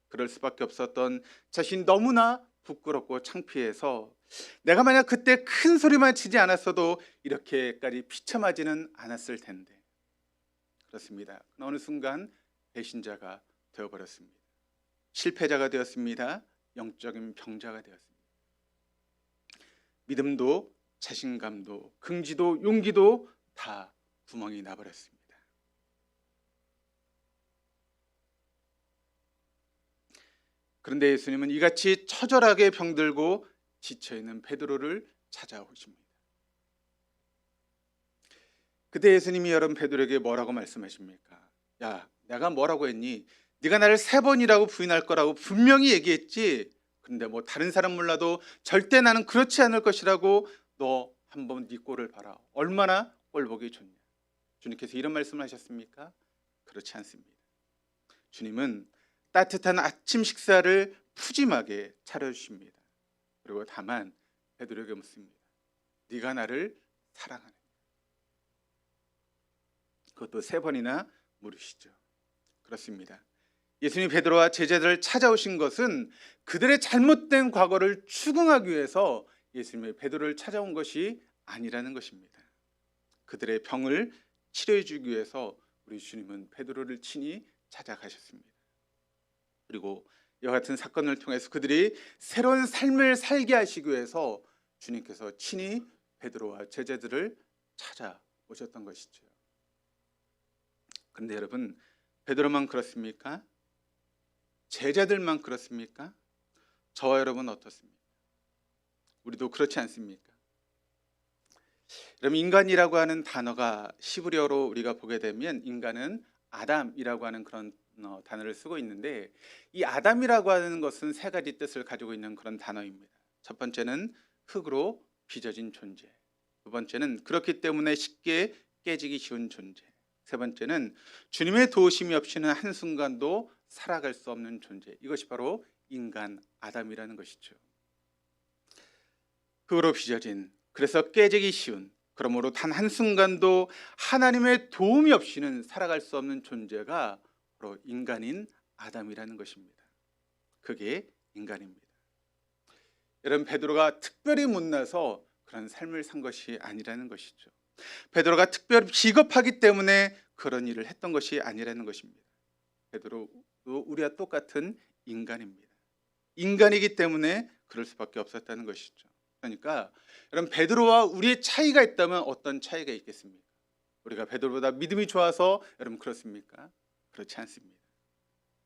그럴 수밖에 없었던 자신이 너무나 부끄럽고 창피해서 내가 만약 그때 큰 소리만 치지 않았어도 이렇게까지 비참하지는 않았을 텐데, 그렇습니다. 어느 순간 배신자가 되어버렸습니다. 실패자가 되었습니다. 영적인 병자가 되었습니다. 믿음도 자신감도 긍지도 용기도 다 구멍이 나버렸습니다. 그런데 예수님은 이같이 처절하게 병들고 지쳐있는 베드로를 찾아오십니다. 그때 예수님이 여러분 베드로에게 뭐라고 말씀하십니까? 야, 내가 뭐라고 했니? 네가 나를 3번이라고 부인할 거라고 분명히 얘기했지. 근데 뭐 다른 사람 몰라도 절대 나는 그렇지 않을 것이라고 너 한번 네 꼴을 봐라. 얼마나 꼴보기 좋냐. 주님께서 이런 말씀을 하셨습니까? 그렇지 않습니다. 주님은 따뜻한 아침 식사를 푸짐하게 차려주십니다. 그리고 다만 베드로에게 묻습니다. 네가 나를 사랑하느냐? 그것도 3번이나 물으시죠. 그렇습니다. 예수님이 베드로와 제자들을 찾아오신 것은 그들의 잘못된 과거를 추궁하기 위해서 예수님의 베드로를 찾아온 것이 아니라는 것입니다. 그들의 병을 치료해 주기 위해서 우리 주님은 베드로를 친히 찾아가셨습니다. 그리고 이와 같은 사건을 통해서 그들이 새로운 삶을 살게 하시기 위해서 주님께서 친히 베드로와 제자들을 찾아오셨던 것이죠. 그런데 여러분, 베드로만 그렇습니까? 제자들만 그렇습니까? 저와 여러분 어떻습니까? 우리도 그렇지 않습니까? 여러분, 인간이라고 하는 단어가 히브리어로 우리가 보게 되면 인간은 아담이라고 하는 그런 단어를 쓰고 있는데, 이 아담이라고 하는 것은 3가지 뜻을 가지고 있는 그런 단어입니다. 첫 번째는 흙으로 빚어진 존재, 두 번째는 그렇기 때문에 쉽게 깨지기 쉬운 존재, 세 번째는 주님의 도우심이 없이는 한순간도 살아갈 수 없는 존재. 이것이 바로 인간 아담이라는 것이죠. 흙으로 빚어진, 그래서 깨지기 쉬운, 그러므로 단 한순간도 하나님의 도움이 없이는 살아갈 수 없는 존재가 바로 인간인 아담이라는 것입니다. 그게 인간입니다. 여러분, 베드로가 특별히 못나서 그런 삶을 산 것이 아니라는 것이죠. 베드로가 특별히 비겁하기 때문에 그런 일을 했던 것이 아니라는 것입니다. 베드로도 우리와 똑같은 인간입니다. 인간이기 때문에 그럴 수밖에 없었다는 것이죠. 그러니까 여러분, 베드로와 우리의 차이가 있다면 어떤 차이가 있겠습니까? 우리가 베드로보다 믿음이 좋아서 여러분 그렇습니까? 그렇지 않습니다.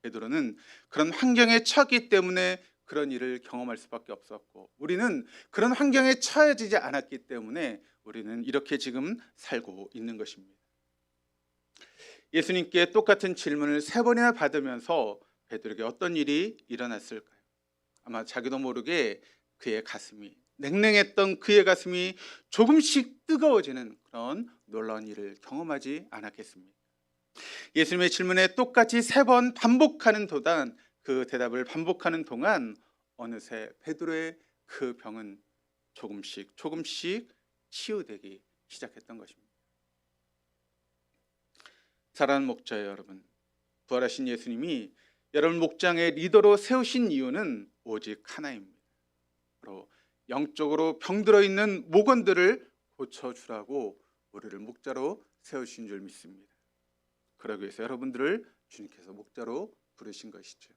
베드로는 그런 환경에 처했기 때문에 그런 일을 경험할 수밖에 없었고, 우리는 그런 환경에 처해지지 않았기 때문에 우리는 이렇게 지금 살고 있는 것입니다. 예수님께 똑같은 질문을 3번이나 받으면서 베드로에게 어떤 일이 일어났을까요? 아마 자기도 모르게 그의 가슴이, 냉랭했던 그의 가슴이 조금씩 뜨거워지는 그런 놀라운 일을 경험하지 않았겠습니까? 예수님의 질문에 똑같이 3번 반복하는 도단, 그 대답을 반복하는 동안 어느새 베드로의 그 병은 조금씩 치유되기 시작했던 것입니다. 사랑하는 목자 여러분, 부활하신 예수님이 여러분 목장의 리더로 세우신 이유는 오직 하나입니다. 바로 영적으로 병들어 있는 목원들을 고쳐주라고 우리를 목자로 세우신 줄 믿습니다. 그러기 위해서 여러분들을 주님께서 목자로 부르신 것이죠.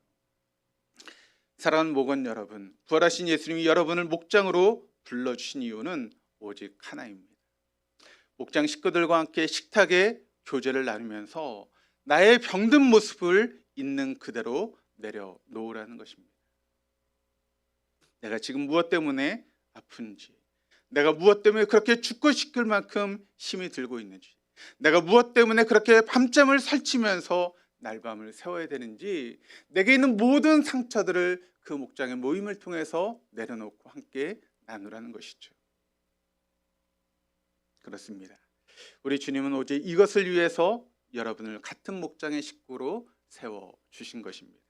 사랑하는 목원 여러분, 부활하신 예수님이 여러분을 목장으로 불러주신 이유는 오직 하나입니다. 목장 식구들과 함께 식탁에 교제를 나누면서 나의 병든 모습을 있는 그대로 내려놓으라는 것입니다. 내가 지금 무엇 때문에 아픈지, 내가 무엇 때문에 그렇게 죽고 싶을 만큼 힘이 들고 있는지, 내가 무엇 때문에 그렇게 밤잠을 설치면서 날밤을 세워야 되는지, 내게 있는 모든 상처들을 그 목장의 모임을 통해서 내려놓고 함께 나누라는 것이죠. 그렇습니다. 우리 주님은 오직 이것을 위해서 여러분을 같은 목장의 식구로 세워주신 것입니다.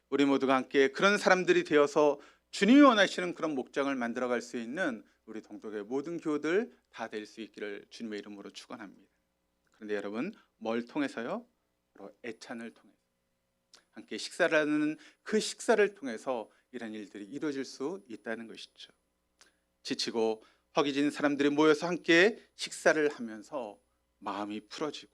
우리 모두가 함께 그런 사람들이 되어서 주님이 원하시는 그런 목장을 만들어갈 수 있는 우리 동독의 모든 교우들 다 될 수 있기를 주님의 이름으로 축원합니다. 그런데 여러분, 뭘 통해서요? 바로 애찬을 통해서, 함께 식사를 하는 그 식사를 통해서 이런 일들이 이루어질 수 있다는 것이죠. 지치고 허기진 사람들이 모여서 함께 식사를 하면서 마음이 풀어지고,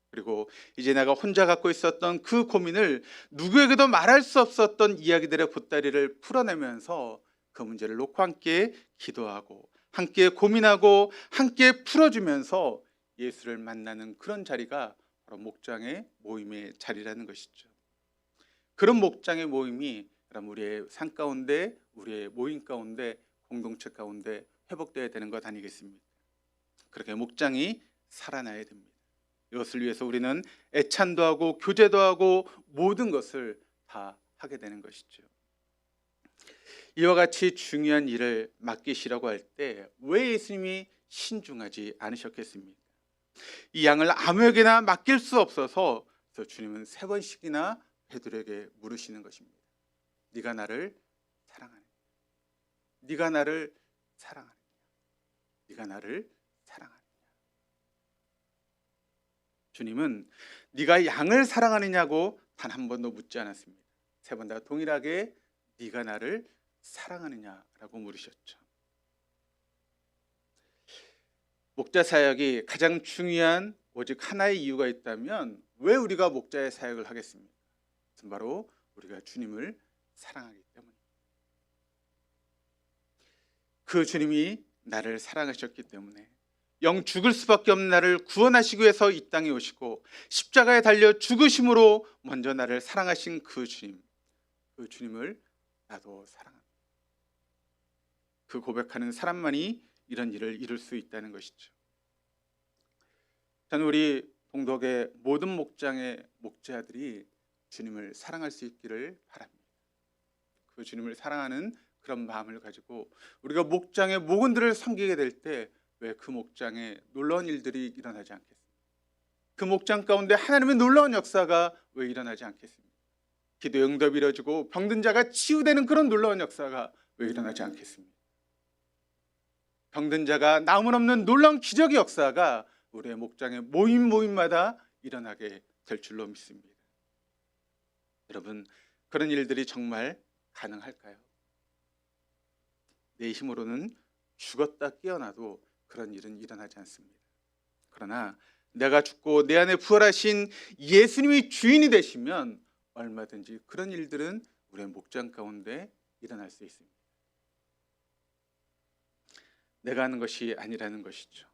그리고 이제 내가 혼자 갖고 있었던 그 고민을, 누구에게도 말할 수 없었던 이야기들의 보따리를 풀어내면서 그 문제를 놓고 함께 기도하고 함께 고민하고 함께 풀어주면서 예수를 만나는 그런 자리가 바로 목장의 모임의 자리라는 것이죠. 그런 목장의 모임이 우리의 삶 가운데, 우리의 모임 가운데, 공동체 가운데 회복되어야 되는 것 아니겠습니까? 그렇게 목장이 살아나야 됩니다. 이것을 위해서 우리는 애찬도 하고 교제도 하고 모든 것을 다 하게 되는 것이죠. 이와 같이 중요한 일을 맡기시라고 할 때 왜 예수님이 신중하지 않으셨겠습니까? 이 양을 아무에게나 맡길 수 없어서 주님은 3번씩이나 베드로에게 물으시는 것입니다. 네가 나를 사랑하느냐? 네가 나를 사랑하느냐? 네가 나를 사랑하느냐? 주님은 네가 양을 사랑하느냐고 단 한 번도 묻지 않았습니다. 3번 다 동일하게 네가 나를 사랑하느냐라고 물으셨죠. 목자 사역이 가장 중요한 오직 하나의 이유가 있다면 왜 우리가 목자의 사역을 하겠습니까? 그것은 바로 우리가 주님을 사랑하기 때문입니다. 그 주님이 나를 사랑하셨기 때문에 영 죽을 수밖에 없는 나를 구원하시기 위해서 이 땅에 오시고 십자가에 달려 죽으심으로 먼저 나를 사랑하신 그 주님, 그 주님을 나도 사랑합니다. 그 고백하는 사람만이 이런 일을 이룰 수 있다는 것이죠. 저는 우리 동덕의 모든 목장의 목자들이 주님을 사랑할 수 있기를 바랍니다. 그 주님을 사랑하는 그런 마음을 가지고 우리가 목장의 목원들을 섬기게 될 때 왜 그 목장에 놀라운 일들이 일어나지 않겠습니까? 그 목장 가운데 하나님의 놀라운 역사가 왜 일어나지 않겠습니까? 기도 응답이 이루어지고 병든 자가 치유되는 그런 놀라운 역사가 왜 일어나지 않겠습니까? 병든 자가 나음은 없는 놀라운 기적의 역사가 우리의 목장의 모임마다 일어나게 될 줄로 믿습니다. 여러분, 그런 일들이 정말 가능할까요? 내 힘으로는 죽었다 깨어나도 그런 일은 일어나지 않습니다. 그러나 내가 죽고 내 안에 부활하신 예수님이 주인이 되시면 얼마든지 그런 일들은 우리의 목장 가운데 일어날 수 있습니다. 내가 하는 것이 아니라는 것이죠.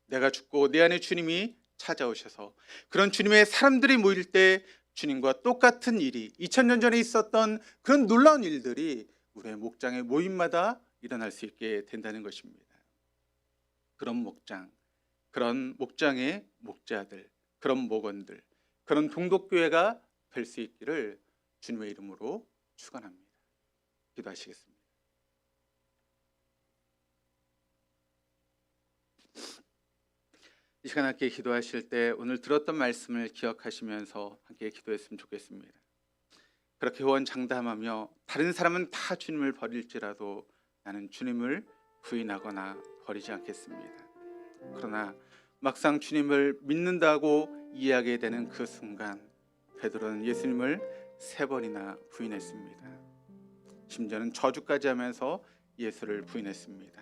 내가 죽고 내 안에 주님이 찾아오셔서 그런 주님의 사람들이 모일 때 주님과 똑같은 일이 2000년 전에 있었던 그런 놀라운 일들이 우리의 목장의 모임마다 일어날 수 있게 된다는 것입니다. 그런 목장, 그런 목장의 목자들, 그런 목원들, 그런 동독교회가 될 수 있기를 주님의 이름으로 축원합니다. 기도하시겠습니다. 이 시간 함께 기도하실 때 오늘 들었던 말씀을 기억하시면서 함께 기도했으면 좋겠습니다. 그렇게 호언장담하며 다른 사람은 다 주님을 버릴지라도 나는 주님을 부인하거나 버리지 않겠습니다. 그러나 막상 주님을 믿는다고 이야기하게 되는 그 순간 베드로는 예수님을 3번이나 부인했습니다. 심지어는 저주까지 하면서 예수를 부인했습니다.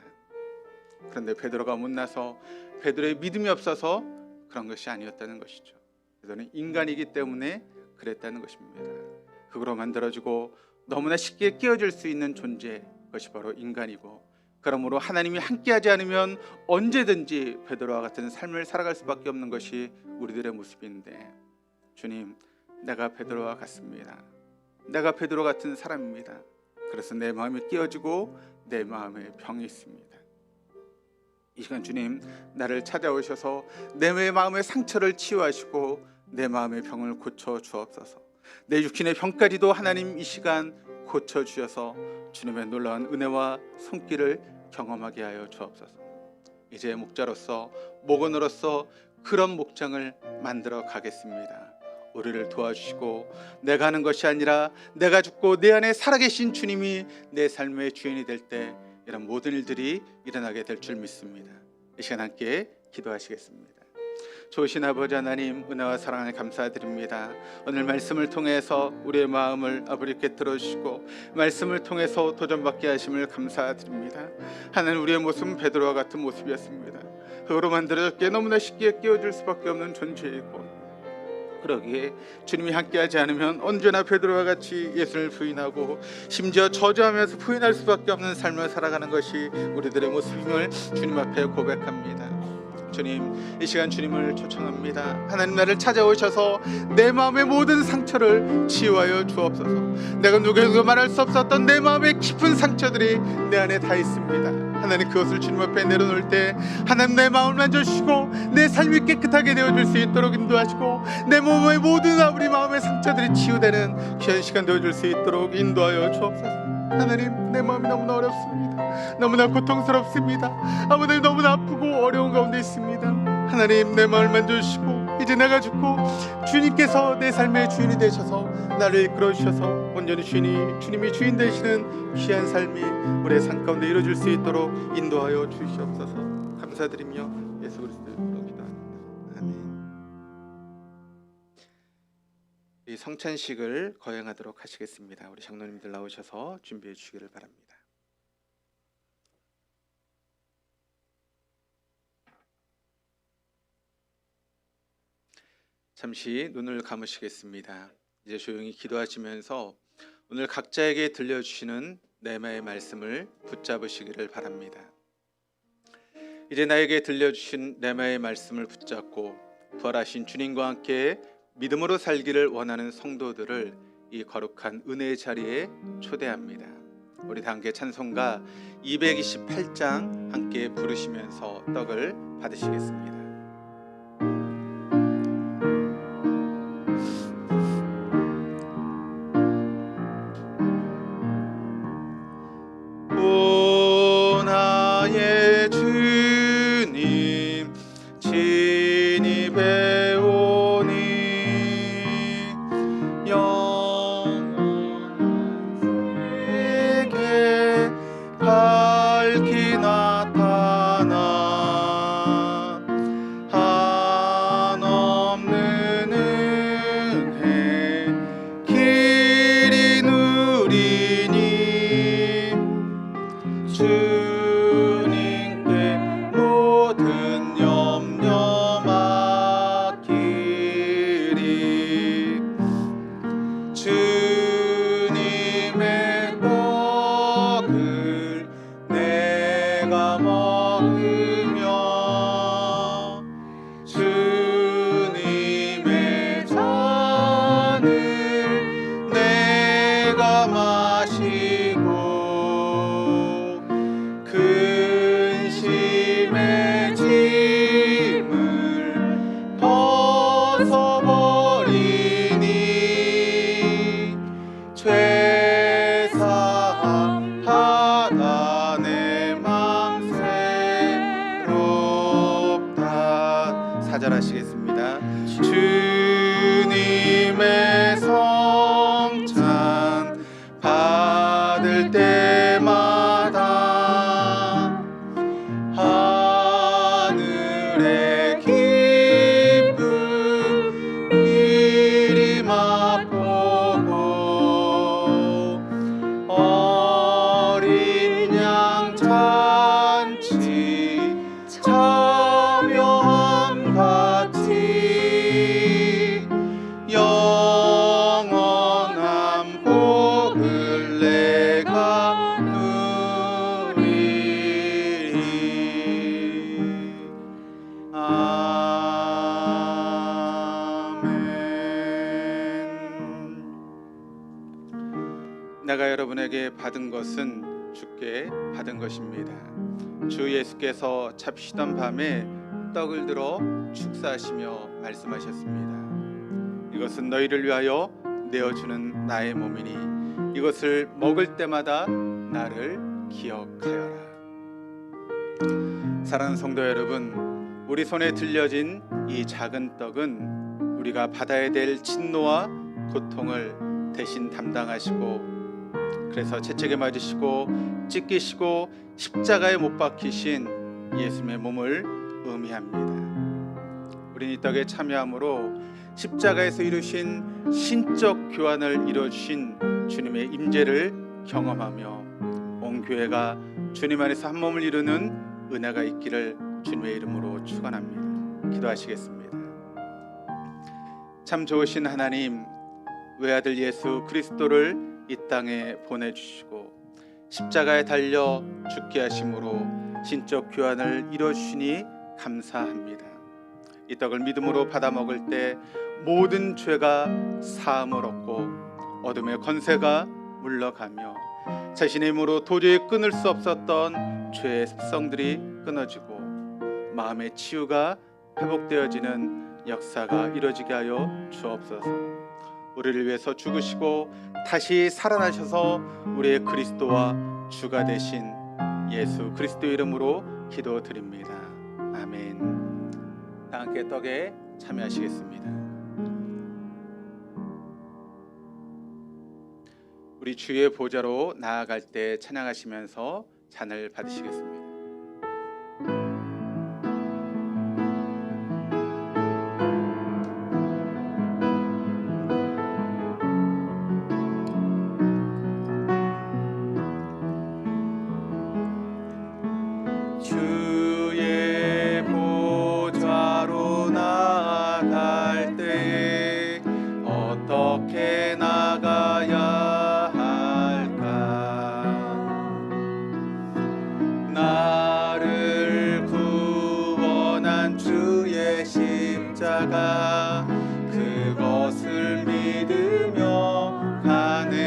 그런데 베드로가 못나서 베드로의 믿음이 없어서 그런 것이 아니었다는 것이죠. 베드로는 인간이기 때문에 그랬다는 것입니다. 흙으로 만들어지고 너무나 쉽게 끼어질 수 있는 존재, 그것이 바로 인간이고, 그러므로 하나님이 함께하지 않으면 언제든지 베드로와 같은 삶을 살아갈 수밖에 없는 것이 우리들의 모습인데, 주님, 내가 베드로와 같습니다. 내가 베드로 같은 사람입니다. 그래서 내 마음이 끼어지고 내 마음에 병이 있습니다. 이 시간 주님, 나를 찾아오셔서 내 마음의 상처를 치유하시고 내 마음의 병을 고쳐 주옵소서. 내 육신의 병까지도 하나님 이 시간 고쳐 주셔서 주님의 놀라운 은혜와 손길을 경험하게 하여 주옵소서. 이제 목자로서, 목원으로서 그런 목장을 만들어 가겠습니다. 우리를 도와주시고 내가 하는 것이 아니라 내가 죽고 내 안에 살아계신 주님이 내 삶의 주인이 될 때 이런 모든 일들이 일어나게 될 줄 믿습니다. 이 시간 함께 기도하시겠습니다. 좋으신 아버지 하나님, 은혜와 사랑에 감사드립니다. 오늘 말씀을 통해서 우리의 마음을 아버지께 들어주시고 말씀을 통해서 도전받게 하심을 감사드립니다. 하나님, 우리의 모습은 베드로와 같은 모습이었습니다. 흙으로 만들어졌기에 너무나 쉽게 끼어질 수밖에 없는 존재이고, 그러기에 주님이 함께하지 않으면 언제나 베드로와 같이 예수를 부인하고 심지어 저주하면서 부인할 수밖에 없는 삶을 살아가는 것이 우리들의 모습임을 주님 앞에 고백합니다. 주님, 이 시간 주님을 초청합니다. 하나님, 나를 찾아오셔서 내 마음의 모든 상처를 치유하여 주옵소서. 내가 누구에게도 말할 수 없었던 내 마음의 깊은 상처들이 내 안에 다 있습니다. 하나님, 그것을 주님 앞에 내려놓을 때 하나님 내 마음을 만져주시고 내 삶이 깨끗하게 되어줄 수 있도록 인도하시고 내 몸의 모든 아버지 마음의 상처들이 치유되는 귀한 시간 되어줄 수 있도록 인도하여 주옵소서. 하나님, 내 마음이 너무나 어렵습니다. 너무나 고통스럽습니다. 아버님, 너무나 아프고 어려운 가운데 있습니다. 하나님, 내 마음을 만져주시고 이제 내가 죽고 주님께서 내 삶의 주인이 되셔서 나를 이끌어 주셔서 온전히 주님이 주인 되시는 귀한 삶이 우리의 삶 가운데 이루어질 수 있도록 인도하여 주시옵소서. 감사드리며 예수 그리스도의 이름으로 기도합니다. 아멘. 이 성찬식을 거행하도록 하시겠습니다. 우리 장로님들 나오셔서 준비해 주시기를 바랍니다. 잠시 눈을 감으시겠습니다. 이제 조용히 기도하시면서 오늘 각자에게 들려주시는 내마의 말씀을 붙잡으시기를 바랍니다. 이제 나에게 들려주신 내마의 말씀을 붙잡고 부활하신 주님과 함께 믿음으로 살기를 원하는 성도들을 이 거룩한 은혜의 자리에 초대합니다. 우리 다 함께 찬송가 228장 함께 부르시면서 떡을 받으시겠습니다. 오 나의 주님 진입해 오니 영원한 세계 밝히 나타나 한없는 은혜 길이 누리니 주님께 모든 먹으며 주님의 잔을 내가 마시고 근심의 짐을 벗어버리니 죄사함 받아 내 맘 새롭다. 사절하시겠습니다. 주님의 성찬 받을 때마다 하늘의 기쁨 이리 맛보고 어린 양 잔치 참여함 같이 영원한 복을 내가 누리리. 아멘. 내가 여러분에게 받은 것은 주께 받은 것입니다. 주 예수께서 잡히시던 밤에 떡을 들어 축사하시며 말씀하셨습니다. 이것은 너희를 위하여 내어주는 나의 몸이니 이것을 먹을 때마다 나를 기억하여라. 사랑하는 성도 여러분, 우리 손에 들려진 이 작은 떡은 우리가 받아야 될 진노와 고통을 대신 담당하시고 그래서 채찍에 맞으시고 찢기시고 십자가에 못 박히신 예수님의 몸을 의미합니다. 우리는 이 떡에 참여함으로 십자가에서 이루신 신적 교환을 이루어주신 주님의 임재를 경험하며 온 교회가 주님 안에서 한 몸을 이루는 은혜가 있기를 주님의 이름으로 축원합니다. 기도하시겠습니다. 참 좋으신 하나님, 외아들 예수 그리스도를 이 땅에 보내주시고 십자가에 달려 죽게 하심으로 신적 교환을 이루어주시니 감사합니다. 이 떡을 믿음으로 받아 먹을 때 모든 죄가 사함을 얻고 어둠의 권세가 물러가며 자신의 힘으로 도저히 끊을 수 없었던 죄의 습성들이 끊어지고 마음의 치유가 회복되어지는 역사가 이루어지게 하여 주옵소서. 우리를 위해서 죽으시고 다시 살아나셔서 우리의 그리스도와 주가 되신 예수 그리스도 이름으로 기도드립니다. 아멘. 다 함께 떡에 참여하시겠습니다. 우리 주의 보좌로 나아갈 때 찬양하시면서 잔을 받으시겠습니다. 주의 보좌로 나아갈 때 어떻게 나가야 할까? 나를 구원한 주의 십자가 그것을 믿으며 가네.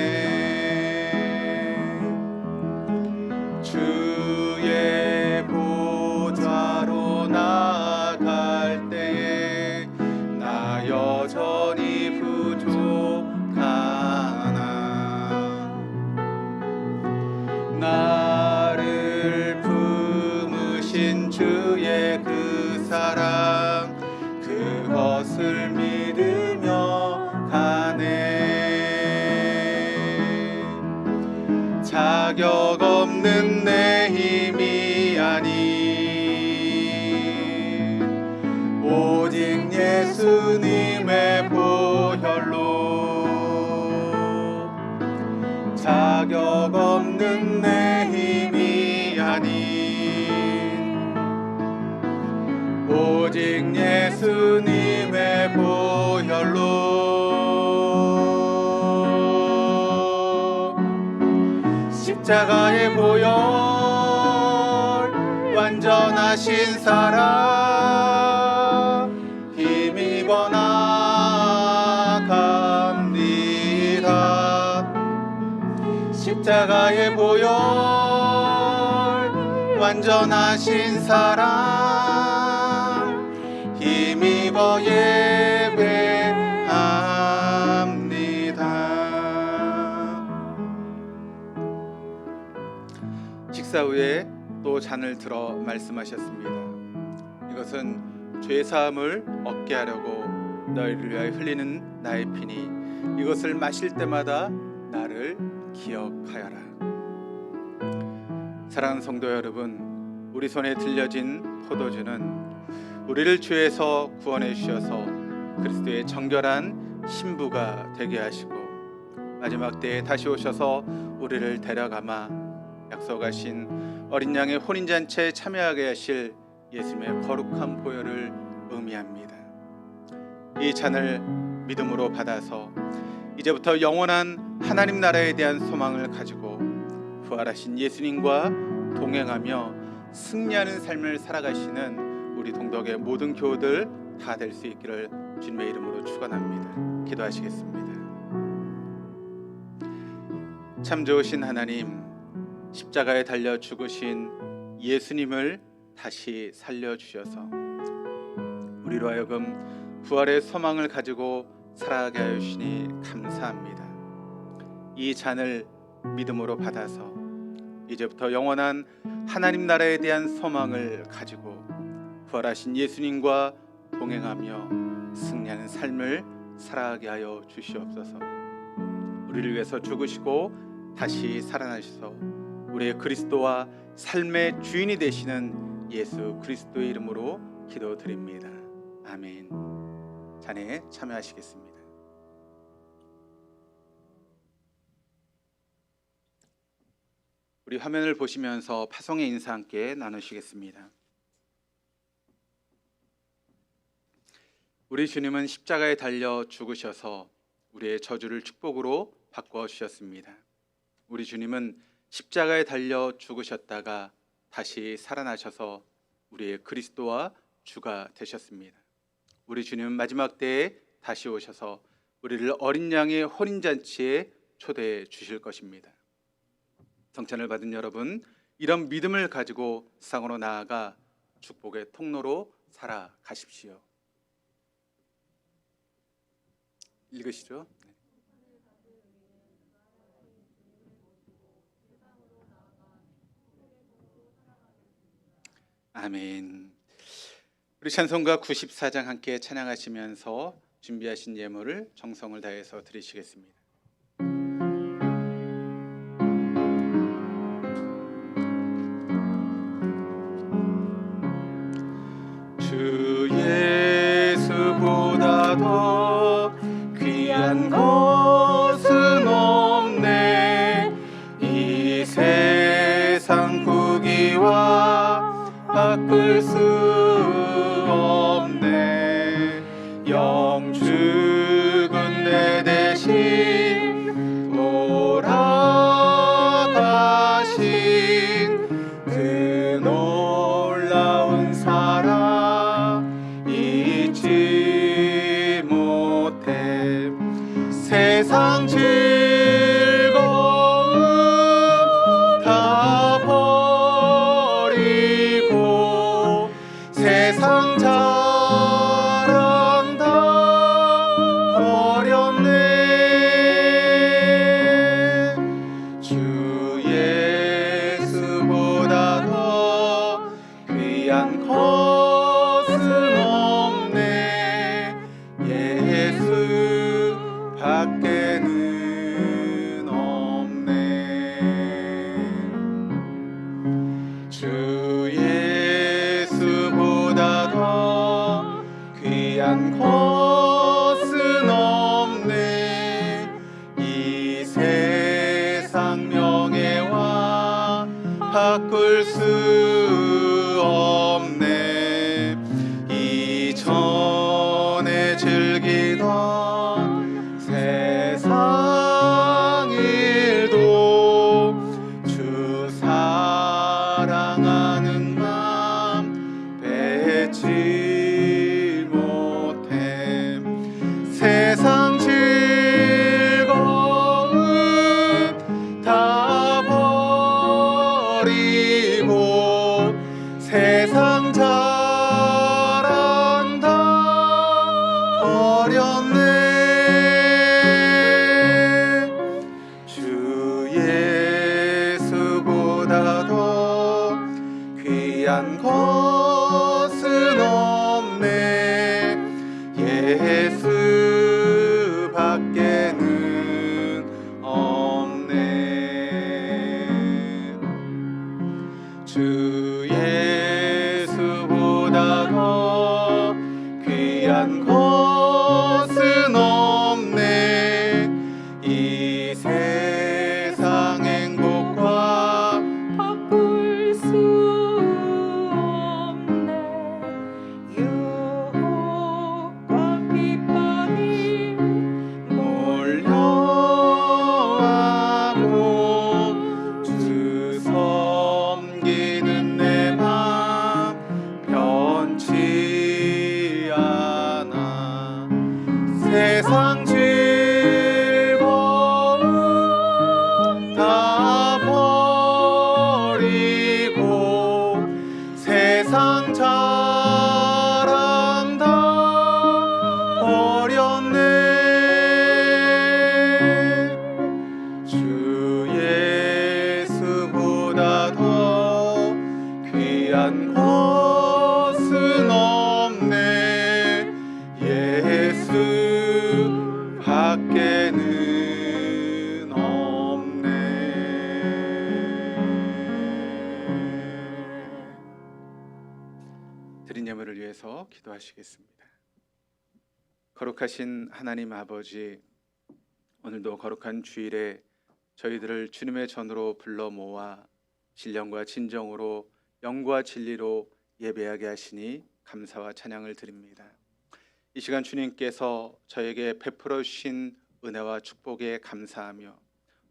주의 보좌로 나아갈 때에 나 여전히 부족하나. 나를 품으신 주의 그 사랑 그것을 믿으며 가네. 자격 없는 내 힘이 아닌 오직 예수님의 보혈로 자격 없는 내 힘이 아닌 오직 예수님의 보혈로 십자가의 보혈 완전하신 사랑 힘입어 나갑니다. 십자가의 보혈 완전하신 사랑 힘입어 예배합니다. 식사 후에 또 잔을 들어 말씀하셨습니다. 이것은 죄사함을 얻게 하려고 너희를 위하여 흘리는 나의 피니 이것을 마실 때마다 나를 기억하여라. 사랑하는 성도 여러분, 우리 손에 들려진 포도주는 우리를 죄에서 구원해 주셔서 그리스도의 정결한 신부가 되게 하시고 마지막 때에 다시 오셔서 우리를 데려가마 약속하신 어린 양의 혼인잔치에 참여하게 하실 예수님의 거룩한 보혈을 의미합니다. 이 잔을 믿음으로 받아서 이제부터 영원한 하나님 나라에 대한 소망을 가지고 부활하신 예수님과 동행하며 승리하는 삶을 살아가시는 우리 동덕의 모든 교우들 다 될 수 있기를 주님의 이름으로 축원합니다. 기도하시겠습니다. 참 좋으신 하나님, 십자가에 달려 죽으신 예수님을 다시 살려주셔서 우리로 하여금 부활의 소망을 가지고 살아가게 하여 주시니 감사합니다. 이 잔을 믿음으로 받아서 이제부터 영원한 하나님 나라에 대한 소망을 가지고 부활하신 예수님과 동행하며 승리하는 삶을 살아가게 하여 주시옵소서. 우리를 위해서 죽으시고 다시 살아나셔서 우리의 그리스도와 삶의 주인이 되시는 예수 그리스도의 이름으로 기도드립니다. 아멘. 잔에 참여하시겠습니다. 우리 화면을 보시면서 파송의 인사 함께 나누시겠습니다. 우리 주님은 십자가에 달려 죽으셔서 우리의 저주를 축복으로 바꿔 주셨습니다. 우리 주님은 십자가에 달려 죽으셨다가 다시 살아나셔서 우리의 그리스도와 주가 되셨습니다. 우리 주님은 마지막 때에 다시 오셔서 우리를 어린 양의 혼인잔치에 초대해 주실 것입니다. 성찬을 받은 여러분, 이런 믿음을 가지고 세상으로 나아가 축복의 통로로 살아가십시오. 읽으시죠. 아멘. 우리 찬송가 94장 함께 찬양하시면서 준비하신 예물을 정성을 다해서 드리시겠습니다. 주 예수보다 더 귀한 것은 없네. 이 세상 부귀와 바꿀 수 없네. 영 죽은 내 대신 돌아가신 그 놀라운 사랑 잊지 못해. 세상 즐거움 다 버리고 세상 자랑 다 버렸네. 주 예수보다 더 귀한 것은 없네. 예수 밖에는 없네. 주 예수보다 더 귀한 것은 없네. 이 세상 명예와 바꿀 수 없네. 이전에 즐기던 세상 일도 주 사랑하는 마음 버리고 세상 자랑다 버렸네. 주 예수보다 더 귀한 것은 없네. 예수 밖에는 없네. 주 예수보다 더 귀한 것은 없네. 이 세상 행복과 바꿀 수 없네. 유혹과 핍박이 몰려와도 주 섬기는 내 맘 변치 않아. 세상 즐거움 다 버리고 세상 자랑 다 버렸네. 주 예수보다 더 귀한 것은 없네. 예수 밖에는 없네. 드린 예물을 위해서 기도하시겠습니다. 거룩하신 하나님 아버지, 오늘도 거룩한 주일에 저희들을 주님의 전으로 불러 모아 신령과 진정으로 영과 진리로 예배하게 하시니 감사와 찬양을 드립니다. 이 시간 주님께서 저에게 베풀어 주신 은혜와 축복에 감사하며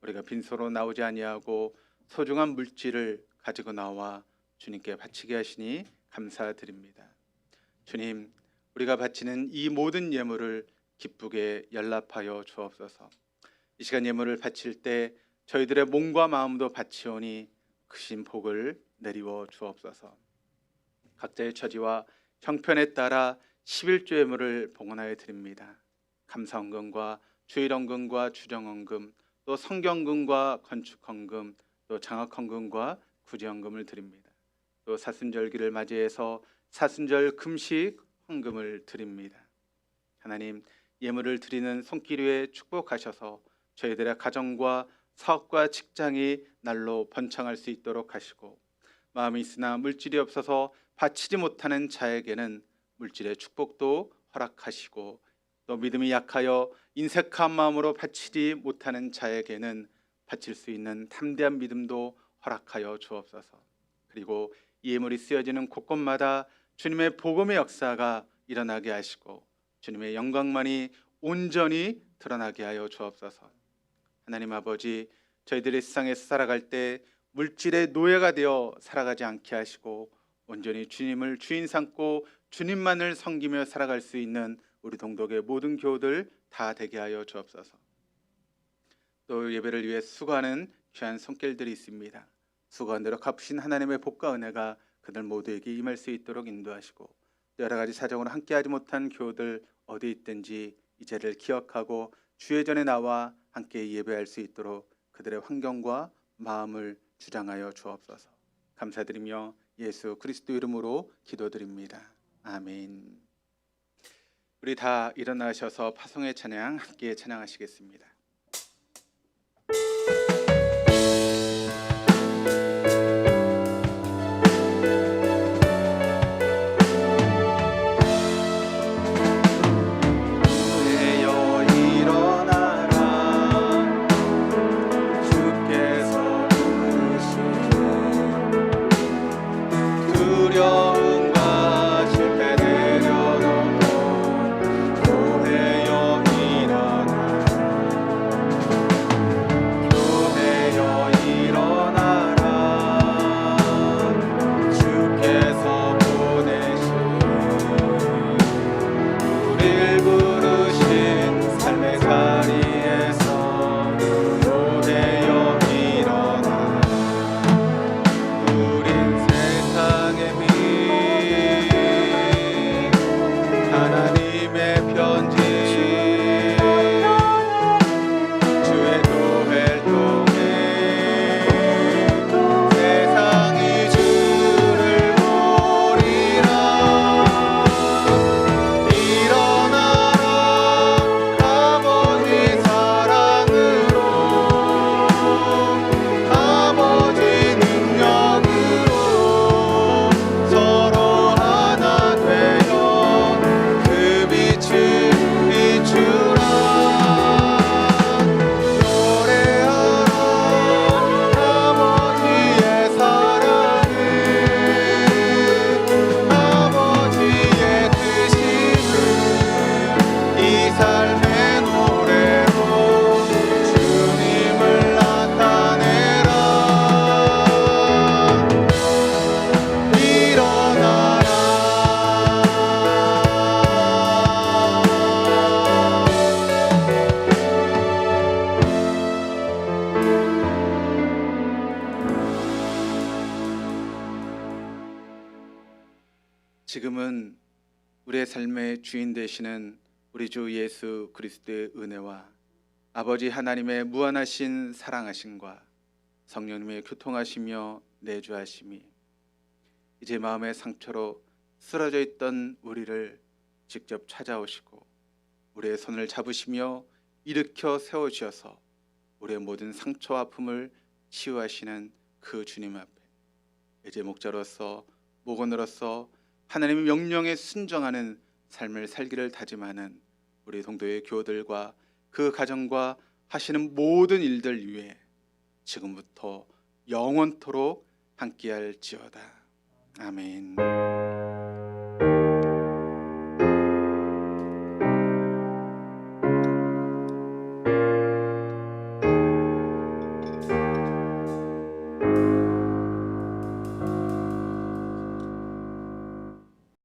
우리가 빈소로 나오지 아니하고 소중한 물질을 가지고 나와 주님께 바치게 하시니 감사드립니다. 주님, 우리가 바치는 이 모든 예물을 기쁘게 연락하여 주옵소서. 이 시간 예물을 바칠 때 저희들의 몸과 마음도 바치오니 크신 복을 내리워 주옵소서. 각자의 처지와 형편에 따라 11조 예물을 봉헌하여 드립니다. 감사헌금과 주일헌금과 주정헌금, 또 성경헌금과 건축헌금, 또 장학헌금과 구제헌금을 드립니다. 또 사순절기를 맞이해서 사순절 금식 헌금을 드립니다. 하나님, 예물을 드리는 손길 위에 축복하셔서 저희들의 가정과 사업과 직장이 날로 번창할 수 있도록 하시고, 마음이 있으나 물질이 없어서 바치지 못하는 자에게는 물질의 축복도 허락하시고, 또 믿음이 약하여 인색한 마음으로 바치지 못하는 자에게는 바칠 수 있는 담대한 믿음도 허락하여 주옵소서. 그리고 이 예물이 쓰여지는 곳곳마다 주님의 복음의 역사가 일어나게 하시고 주님의 영광만이 온전히 드러나게 하여 주옵소서. 하나님 아버지, 저희들이 세상에서 살아갈 때 물질의 노예가 되어 살아가지 않게 하시고 온전히 주님을 주인 삼고 주님만을 섬기며 살아갈 수 있는 우리 동독의 모든 교우들 다 되게 하여 주옵소서. 또 예배를 위해 수고하는 귀한 손길들이 있습니다. 수고한 대로 갚으신 하나님의 복과 은혜가 그들 모두에게 임할 수 있도록 인도하시고, 여러 가지 사정으로 함께하지 못한 교우들 어디 있든지 이제를 기억하고 주의 전에 나와 함께 예배할 수 있도록 그들의 환경과 마음을 주장하여 주옵소서. 감사드리며 예수 그리스도 이름으로 기도드립니다. 아멘. 우리 다 일어나셔서 파송의 찬양 함께 찬양하시겠습니다. 지금은 우리의 삶의 주인 되시는 우리 주 예수 그리스도의 은혜와 아버지 하나님의 무한하신 사랑하심과 성령님의 교통하시며 내주하심이 이제 마음의 상처로 쓰러져 있던 우리를 직접 찾아오시고 우리의 손을 잡으시며 일으켜 세워주셔서 우리의 모든 상처와 아픔을 치유하시는 그 주님 앞에 이제 목자로서 목원으로서 하나님의 명령에 순종하는 삶을 살기를 다짐하는 우리 동도의 교우들과 그 가정과 하시는 모든 일들 위해 지금부터 영원토록 함께할지어다. 아멘.